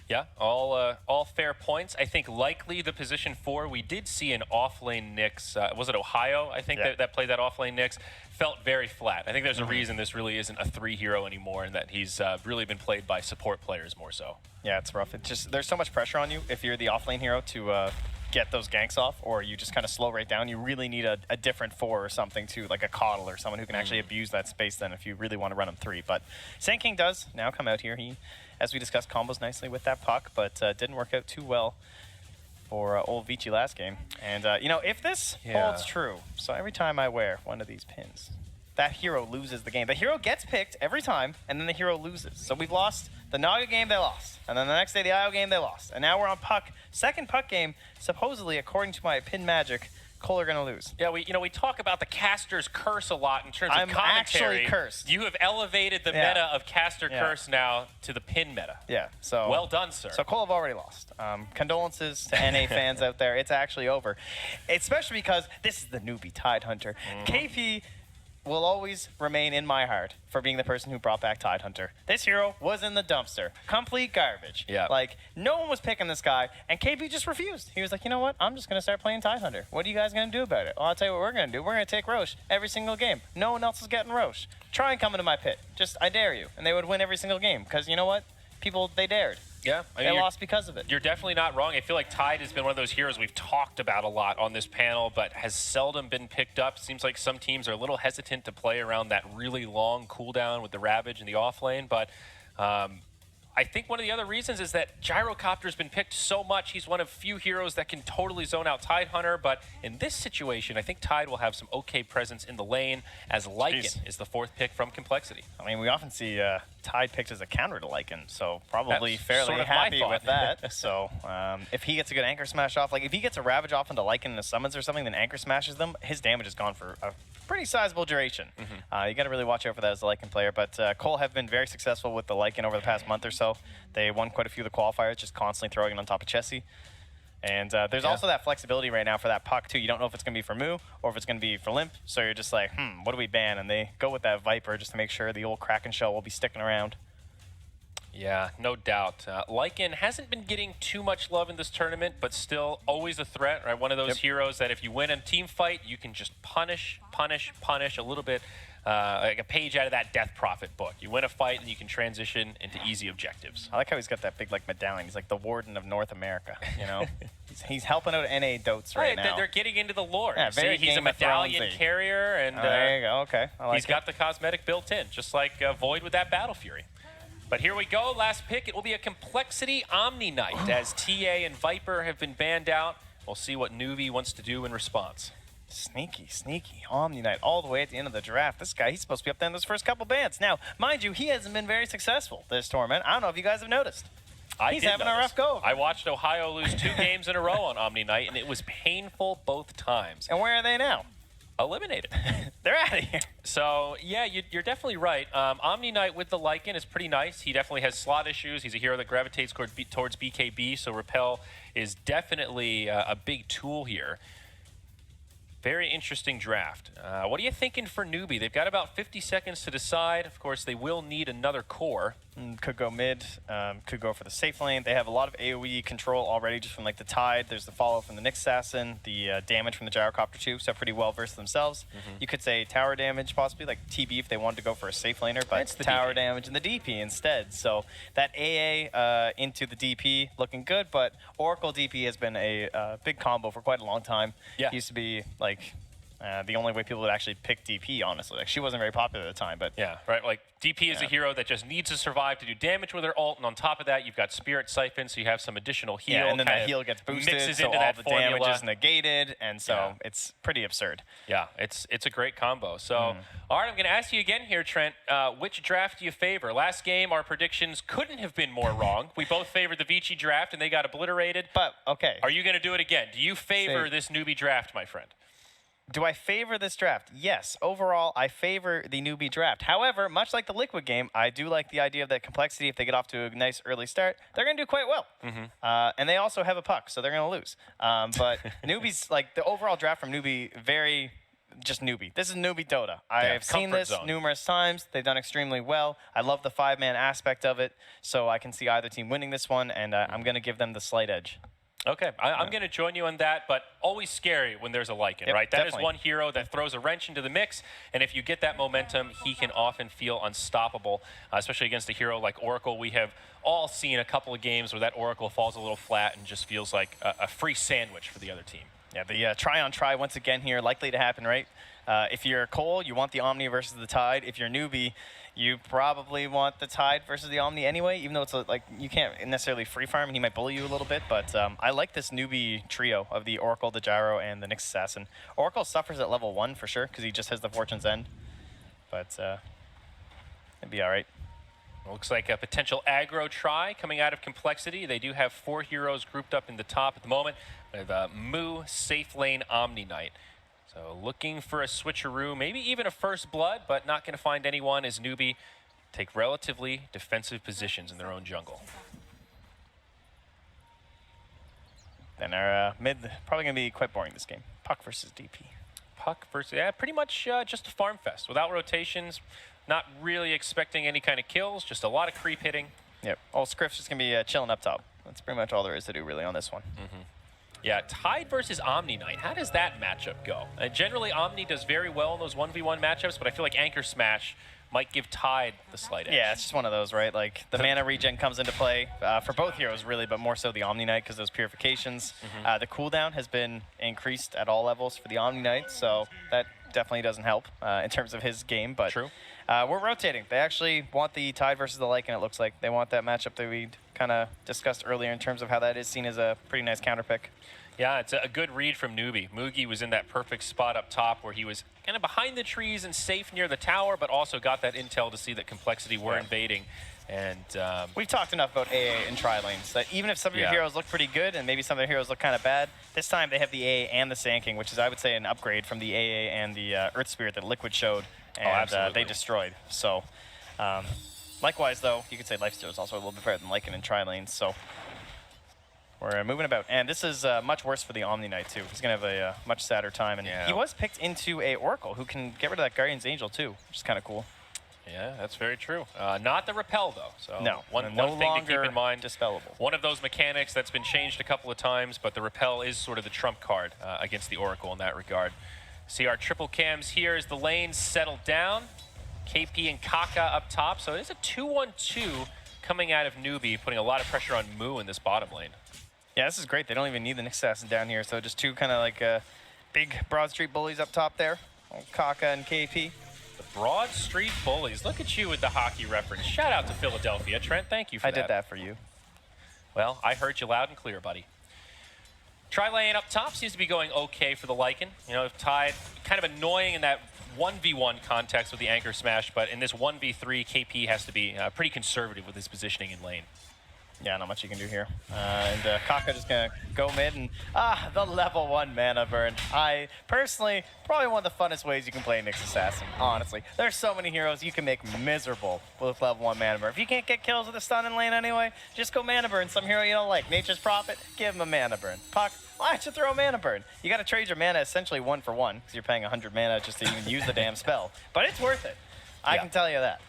Yeah, all fair points. I think likely the position 4, we did see an offlane Nyx. Was it Ohio, I think, that played that offlane Nyx? Felt very flat. I think there's a reason this really isn't a 3 hero anymore, and that he's really been played by support players more so. Yeah, it's rough. It's just there's so much pressure on you if you're the offlane hero to get those ganks off, or you just kind of slow right down. You really need a different 4 or something too, like a Coddle or someone who can actually abuse that space then if you really want to run him 3. But Sand King does now come out here. He, as we discussed, combos nicely with that puck, but didn't work out too well for old Vici last game. And, you know, if this holds true, so every time I wear one of these pins, that hero loses the game. The hero gets picked every time, and then the hero loses. So we've lost the Naga game, they lost. And then the next day, the IO game, they lost. And now we're on puck. Second puck game, supposedly, according to my pin magic, Cole are going to lose. Yeah, we talk about the caster's curse a lot in terms of commentary. I'm actually cursed. You have elevated the meta of caster curse now to the pin meta. Yeah, so... Well done, sir. So Cole have already lost. Condolences to NA fans out there. It's actually over. Especially because this is the newbie Tidehunter. KP will always remain in my heart for being the person who brought back Tidehunter. This hero was in the dumpster. Complete garbage. Yeah. Like, no one was picking this guy, and KP just refused. He was like, you know what? I'm just going to start playing Tidehunter. What are you guys going to do about it? Well, I'll tell you what we're going to do. We're going to take Roche every single game. No one else is getting Roche. Try and come into my pit. Just, I dare you. And they would win every single game, because you know what? People, they dared. Yeah, they lost because of it. You're definitely not wrong. I feel like Tide has been one of those heroes we've talked about a lot on this panel, but has seldom been picked up. Seems like some teams are a little hesitant to play around that really long cooldown with the Ravage in the off lane, but I think one of the other reasons is that Gyrocopter's been picked so much. He's one of few heroes that can totally zone out Tidehunter, but in this situation, I think Tide will have some okay presence in the lane as Lycan is the 4th pick from Complexity. I mean, we often see Tide picked as a counter to Lycan, so probably That's fairly sort of happy my with that. So if he gets a good Anchor Smash off, like if he gets a Ravage off into Lycan in the summons or something, then Anchor Smashes them, his damage is gone for a pretty sizable duration. You got to really watch out for that as a Lycan player, but Cole have been very successful with the Lycan over the past month or so. They won quite a few of the qualifiers, just constantly throwing it on top of Chessie. And there's also that flexibility right now for that puck, too. You don't know if it's going to be for Moo or if it's going to be for Limp. So you're just like, what do we ban? And they go with that Viper just to make sure the old Kraken shell will be sticking around. Yeah, no doubt. Lycan hasn't been getting too much love in this tournament, but still always a threat, right? One of those heroes that if you win a team fight, you can just punish a little bit, like a page out of that Death Prophet book. You win a fight and you can transition into easy objectives. I like how he's got that big like medallion. He's like the Warden of North America, you know? he's helping out NA Dotes right now. They're getting into the lore. Yeah, very he's a Game of medallion Thronesy. carrier, and there you go. Okay, I like he's got the cosmetic built in, just like Void with that Battle Fury. But here we go, last pick. It will be a Complexity Omni Knight as TA and Viper have been banned out. We'll see what Nuvi wants to do in response. Sneaky, Omni Knight all the way at the end of the draft. This guy, he's supposed to be up there in those first couple bans. Now, mind you, he hasn't been very successful this tournament. I don't know if you guys have noticed. He's having a rough go. I watched Ohio lose 2 games in a row on Omni Knight, and it was painful both times. And where are they now? Eliminated. They're out of here. So, yeah, you're definitely right. Omni Knight with the Lycan is pretty nice. He definitely has slot issues. He's a hero that gravitates towards BKB, so Repel is definitely a big tool here. Very interesting draft. What are you thinking for Newbie? They've got about 50 seconds to decide. Of course, they will need another core. Could go mid, could go for the safe lane. They have a lot of AoE control already just from like the Tide. There's the follow from the Nyx Assassin, the damage from the Gyrocopter too, so pretty well versed themselves. You could say tower damage possibly, like TB if they wanted to go for a safe laner, but it's the tower damage and the DP instead. So that AA into the DP looking good, but Oracle DP has been a big combo for quite a long time. Yeah. Used to be like the only way people would actually pick DP, honestly. Like, she wasn't very popular at the time, but... Yeah, right. Like, DP is a hero that just needs to survive to do damage with her ult, and on top of that, you've got Spirit Siphon, so you have some additional heal. Yeah, and then that heal gets boosted, mixes so into all that the formula. damage is negated, and so it's pretty absurd. Yeah, it's a great combo. So, all right, I'm going to ask you again here, Trent. Which draft do you favor? Last game, our predictions couldn't have been more wrong. We both favored the Vici draft, and they got obliterated. But, okay. Are you going to do it again? Do you favor this newbie draft, my friend? Do I favor this draft? Yes. Overall, I favor the newbie draft. However, much like the Liquid game, I do like the idea of that complexity. If they get off to a nice early start, they're going to do quite well. And they also have a puck, so they're going to lose. But newbies, like the overall draft from newbie, very just newbie. This is newbie Dota. I've seen this numerous times. They've done extremely well. I love the 5-man aspect of it, so I can see either team winning this one, and I'm going to give them the slight edge. Okay, I'm going to join you on that, but always scary when there's a Lycan, right? That definitely. is one hero that throws a wrench into the mix, and if you get that momentum, he can often feel unstoppable, especially against a hero like Oracle. We have all seen a couple of games where that Oracle falls a little flat and just feels like a free sandwich for the other team. Yeah, the try once again here, likely to happen, right? If you're Cole, you want the Omni versus the Tide. If you're newbie, you probably want the Tide versus the Omni anyway, even though it's like you can't necessarily free farm and he might bully you a little bit. But I like this newbie trio of the Oracle, the Gyro, and the Nyx Assassin. Oracle suffers at level 1 for sure because he just has the Fortune's End. But it'd be all right. Looks like a potential aggro try coming out of Complexity. They do have 4 heroes grouped up in the top at the moment. We have Moo, Safe Lane, Omni Knight. So looking for a switcheroo, maybe even a first blood, but not going to find anyone as newbie take relatively defensive positions in their own jungle. Then our mid, probably going to be quite boring this game. Puck versus DP. Puck versus, yeah, pretty much just a farm fest. Without rotations, not really expecting any kind of kills, just a lot of creep hitting. Yep. All Scriff's just going to be chilling up top. That's pretty much all there is to do really on this one. Yeah, Tide versus Omni Knight. How does that matchup go? Generally, Omni does very well in those 1v1 matchups, but I feel like Anchor Smash might give Tide the slight edge. Yeah, it's just one of those, right? Like, the mana regen comes into play for both heroes, really, but more so the Omni Knight because those purifications. The cooldown has been increased at all levels for the Omni Knight, so that definitely doesn't help in terms of his game. But True. We're rotating. They actually want the Tide versus the Lycan, it looks like. They want that matchup that we kind of discussed earlier in terms of how that is seen as a pretty nice counter pick. Yeah, it's a good read from Newbie. Moogie was in that perfect spot up top where he was kind of behind the trees and safe near the tower, but also got that intel to see that Complexity were invading. And we've talked enough about AA and tri-lanes that even if some of your heroes look pretty good and maybe some of their heroes look kind of bad, this time they have the AA and the Sand King, which is, I would say, an upgrade from the AA and the Earth Spirit that Liquid showed, and they destroyed. So, likewise, though, you could say Lifesteal is also a little bit better than Lycan and tri-lanes. So. We're moving about, and this is much worse for the Omni Knight too. He's gonna have a much sadder time, and he was picked into a Oracle who can get rid of that Guardian's Angel too, which is kind of cool. Yeah, that's very true. Not the repel though. So no, one thing to keep in mind. Dispellable. One of those mechanics that's been changed a couple of times, but the repel is sort of the trump card against the Oracle in that regard. See our triple cams here as the lanes settle down. KP and Kaka up top, so it is a 2-1-2 coming out of Newbie, putting a lot of pressure on Moo in this bottom lane. Yeah, this is great. They don't even need the Nyx Assassin down here, so just two kind of like big Broad Street bullies up top there. Kaka and KP. The Broad Street Bullies. Look at you with the hockey reference. Shout out to Philadelphia. Trent, thank you for that. I did that for you. Well, I heard you loud and clear, buddy. Tri-lane up top seems to be going okay for the Lycan. You know, Tide, kind of annoying in that 1v1 context with the Anchor Smash, but in this 1v3, KP has to be pretty conservative with his positioning in lane. Yeah, not much you can do here. And Kaka just gonna go mid and the level 1 mana burn. I personally, probably one of the funnest ways you can play Nyx Assassin, honestly. There's so many heroes you can make miserable with level 1 mana burn. If you can't get kills with a stun in lane anyway, just go mana burn. Some hero you don't like, Nature's Prophet, give him a mana burn. Puck, why don't you throw a mana burn? You gotta trade your mana essentially 1 for 1, because you're paying 100 mana just to even use the damn spell. But it's worth it. I can tell you that.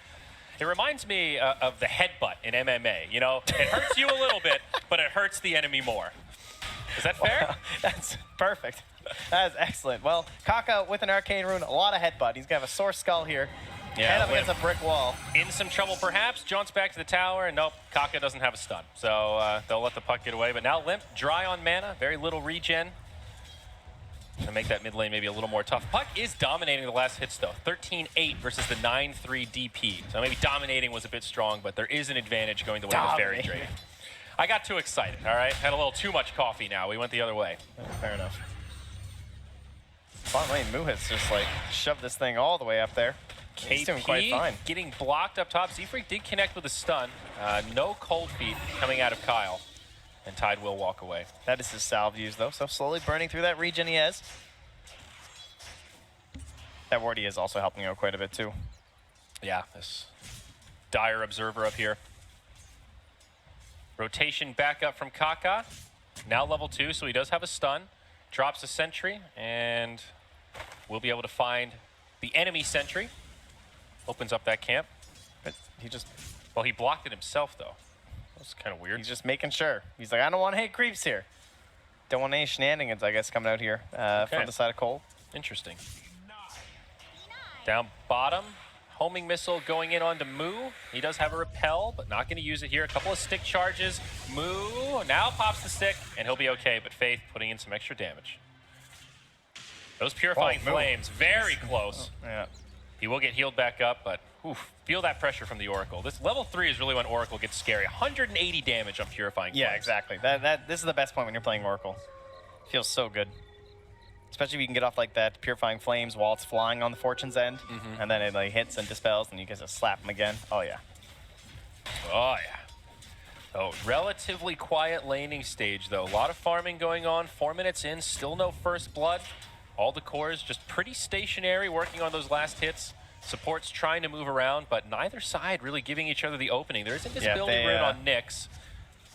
It reminds me of the headbutt in MMA. You know, it hurts you a little bit, but it hurts the enemy more. Is that fair? Well, that's perfect. That is excellent. Well, Kaka with an Arcane Rune, a lot of headbutt. He's going to have a sore skull here. Head up against a brick wall. In some trouble, perhaps. Jaunts back to the tower, and nope, Kaka doesn't have a stun. So they'll let the puck get away. But now Limp, dry on mana, very little regen. To make that mid lane maybe a little more tough. Puck is dominating the last hits, though. 13-8 versus the 9-3 DP. So maybe dominating was a bit strong, but there is an advantage going the way of the Fairy Drake. I got too excited, all right? Had a little too much coffee now. We went the other way. Fair enough. Bottom lane, Moo has just like shoved this thing all the way up there. He's doing quite fine. Getting blocked up top. Z-Freak did connect with a stun. No cold feet coming out of Kyle. And Tide will walk away. That is his salve use, though, so slowly burning through that regen he has. That wardy is also helping out quite a bit, too. Yeah, this dire observer up here. Rotation back up from Kaka. Now level 2, so he does have a stun. Drops a sentry, and we'll be able to find the enemy sentry. Opens up that camp. But he just... Well, he blocked it himself, though. That's kind of weird. He's just making sure. He's like, I don't want to hate creeps here. don't want any shenanigans, I guess, coming out here from the side of Cole. Interesting. Down bottom, homing missile going in onto Moo. He does have a repel, but not going to use it here. A couple of stick charges. Moo now pops the stick, and he'll be okay, but Faith putting in some extra damage. Those purifying flames, very close. Yeah. He will get healed back up, but feel that pressure from the Oracle. This level 3 is really when Oracle gets scary. 180 damage on purifying flames. Yeah, exactly. This is the best point when you're playing Oracle. Feels so good. Especially if you can get off like that purifying flames while it's flying on the Fortune's end, and then it like hits and dispels, and you can just slap him again. Oh yeah. Oh yeah. Oh, relatively quiet laning stage though. A lot of farming going on. 4 minutes in, still no first blood. All the cores just pretty stationary, working on those last hits. Support's trying to move around, but neither side really giving each other the opening. There is invisibility rune on Nyx,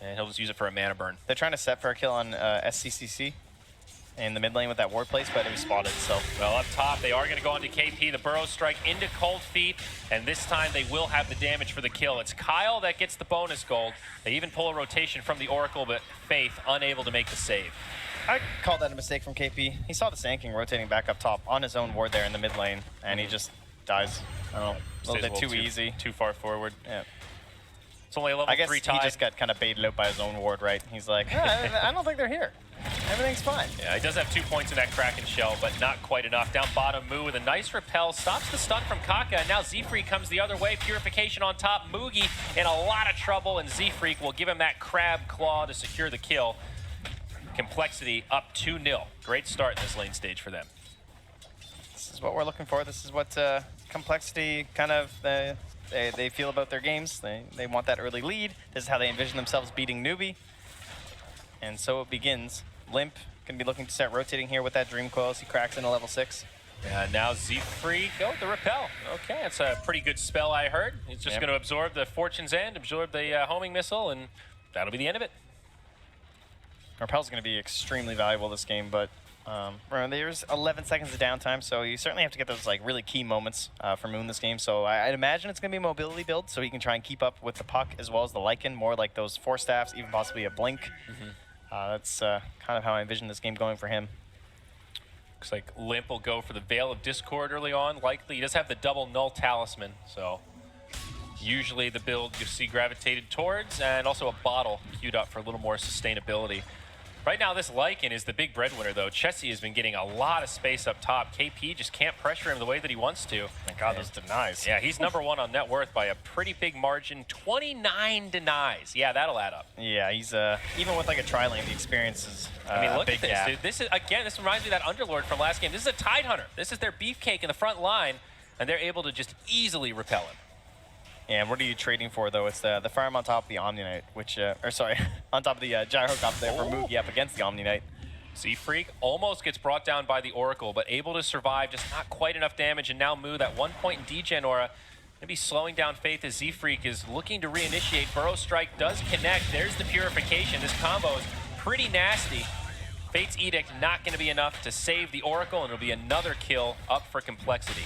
and he'll just use it for a mana burn. They're trying to set for a kill on SCCC in the mid lane with that ward place, but it was spotted, so. Well, up top, they are going to go onto KP. The Burrow Strike into Cold Feet, and this time they will have the damage for the kill. It's Kyle that gets the bonus gold. They even pull a rotation from the Oracle, but Faith unable to make the save. I called that a mistake from KP. He saw the Sand King rotating back up top on his own ward there in the mid lane, and he just dies. I don't know, a little bit too easy. Too far forward. Yeah. It's only a level 3 tie. He just got kind of baited out by his own ward, right? He's like, I don't think they're here. Everything's fine. Yeah, he does have 2 points in that Kraken shell, but not quite enough. Down bottom, Moo with a nice repel, stops the stun from Kaka, and now Z-Freak comes the other way. Purification on top. Moogie in a lot of trouble, and Z-Freak will give him that crab claw to secure the kill. Complexity up 2-0. Great start in this lane stage for them. This is what we're looking for. This is what Complexity kind of they feel about their games. They want that early lead. This is how they envision themselves beating Newbie. And so it begins. Limp can be looking to start rotating here with that Dream Coil as he cracks into level 6. Yeah, now Z-Freak, the repel. Okay, that's a pretty good spell, I heard. He's just going to absorb the Fortune's End, absorb the homing missile, and that'll be the end of it. Repel's going to be extremely valuable this game, but remember, there's 11 seconds of downtime, so you certainly have to get those like really key moments for Moon this game. So I'd imagine it's going to be a mobility build, so he can try and keep up with the puck as well as the Lycan, more like those 4 staffs, even possibly a blink. That's kind of how I envision this game going for him. Looks like Limp will go for the Veil of Discord early on. Likely, he does have the double Null Talisman, so usually the build you see gravitated towards, and also a bottle queued up for a little more sustainability. Right now, this Lycan is the big breadwinner, though. Chessie has been getting a lot of space up top. KP just can't pressure him the way that he wants to. My God, those denies. Yeah, he's number 1 on net worth by a pretty big margin. 29 denies. Yeah, that'll add up. Yeah, he's even with like a tri-lane, the experience is I mean, look at this, dude. This is, again, this reminds me of that Underlord from last game. This is a Tide Hunter. This is their beefcake in the front line, and they're able to just easily repel him. Yeah, and what are you trading for, though? It's the farm on top of the Omni Knight, which, or sorry, on top of the Gyro up there for Moogie up against the Omni Knight. Z-Freak almost gets brought down by the Oracle, but able to survive, just not quite enough damage. And now Moo, that 1 point in degen aura, going to be slowing down Faith as Z-Freak is looking to reinitiate. Burrow Strike does connect. There's the Purification. This combo is pretty nasty. Fate's Edict not going to be enough to save the Oracle, and it'll be another kill up for Complexity.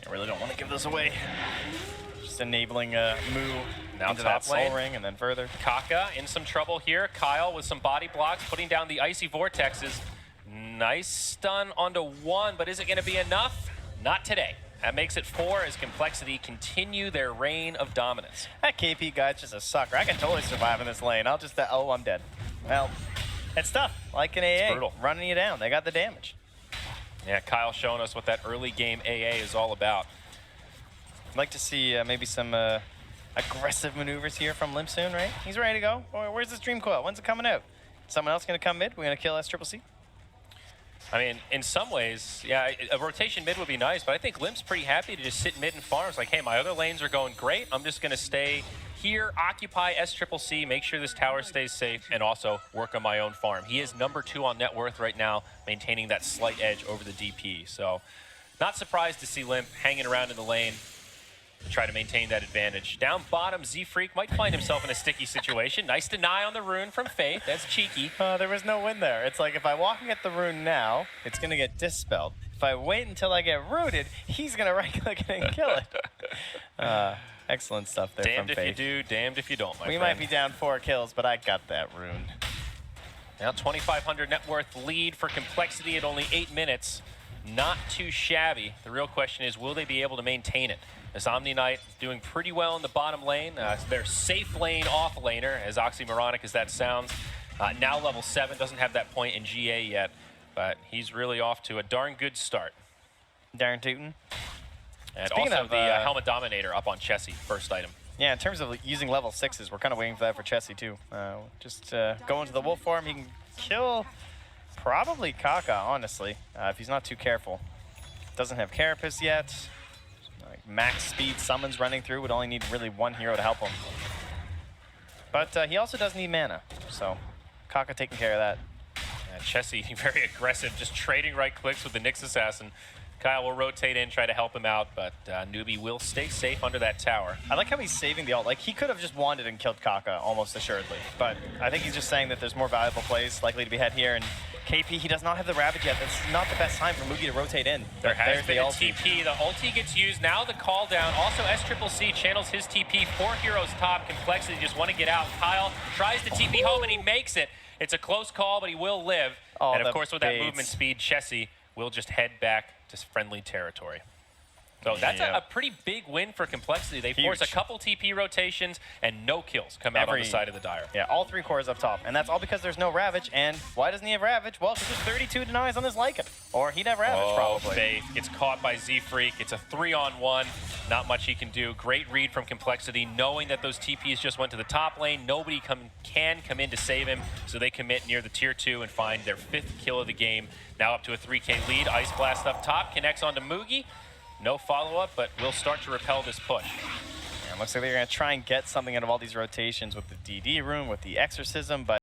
I really don't want to give this away. Just enabling Moo now into top that lane. Soul Ring and then further. Kaka in some trouble here. Kyle with some body blocks, putting down the Icy Vortexes. Nice stun onto 1, but is it going to be enough? Not today. That makes it 4 as Complexity continue their reign of dominance. That KP guy's just a sucker. I can totally survive in this lane. I'll just, oh, I'm dead. Well, it's tough. Like an AA, brutal. Running you down. They got the damage. Yeah, Kyle showing us what that early game AA is all about. I'd like to see maybe some aggressive maneuvers here from Limp soon, right? He's ready to go. Where's this Dream Coil? When's it coming out? Someone else going to come mid? We're going to kill SCCC? I mean, in some ways, yeah, a rotation mid would be nice, but I think Limp's pretty happy to just sit mid and farm. It's like, hey, my other lanes are going great. I'm just going to stay here, occupy SCCC, make sure this tower stays safe, and also work on my own farm. He is number 2 on net worth right now, maintaining that slight edge over the DP. So not surprised to see Limp hanging around in the lane to try to maintain that advantage. Down bottom, Z-Freak might find himself in a sticky situation. Nice deny on the rune from Faith. That's cheeky. There was no win there. It's like if I walk and get the rune now, it's going to get dispelled. If I wait until I get rooted, he's going to right-click it and kill it. Excellent stuff there damned from Faith. Damned if you do, damned if you don't, my friend. We might be down 4 kills, but I got that rune. Now 2,500 net worth lead for Complexity at only 8 minutes. Not too shabby. The real question is, will they be able to maintain it? As Omni Knight is doing pretty well in the bottom lane. Their safe lane off laner, as oxymoronic as that sounds. Now level 7, doesn't have that point in GA yet, but he's really off to a darn good start. Darren Tootin. And Speaking also of, the Helmet Dominator up on Chessie, first item. Yeah, in terms of using level 6s, we're kind of waiting for that for Chessie too. Just go into the wolf form, he can kill probably Kaka, honestly, if he's not too careful. Doesn't have Carapace yet. Like max speed summons running through, would only need really one hero to help him. But he also does need mana, so Kaka taking care of that. Chessie, very aggressive, just trading right clicks with the Nyx Assassin. Kyle will rotate in, try to help him out, but Newbie will stay safe under that tower. I like how he's saving the ult. Like, he could have just wanted and killed Kaka, almost assuredly. But I think he's just saying that there's more valuable plays likely to be had here. And KP, he does not have the Ravage yet. That's not the best time for Mugi to rotate in. There has been a TP. The ulti gets used. Now the call down. Also, SCCC channels his TP. 4 heroes top. Complexity just want to get out. Kyle tries to TP home, and he makes it. It's a close call, but he will live. Oh, and of course, with that movement speed, Chessie will just head back to friendly territory. So that's a pretty big win for Complexity. They force a couple TP rotations and no kills come out on the side of the Dire. Yeah, all 3 cores up top. And that's all because there's no Ravage. And why doesn't he have Ravage? Well, because there's 32 denies on this Lycan. Or he'd have Ravage, probably. Faith gets caught by Z-Freak. It's a 3-on-1. Not much he can do. Great read from Complexity, knowing that those TPs just went to the top lane. Nobody can come in to save him, so they commit near the tier 2 and find their 5th kill of the game. Now up to a 3K lead. Ice Blast up top, connects onto Mugi. No follow-up, but we'll start to repel this push. Yeah, looks like they're going to try and get something out of all these rotations with the DD room, with the Exorcism, but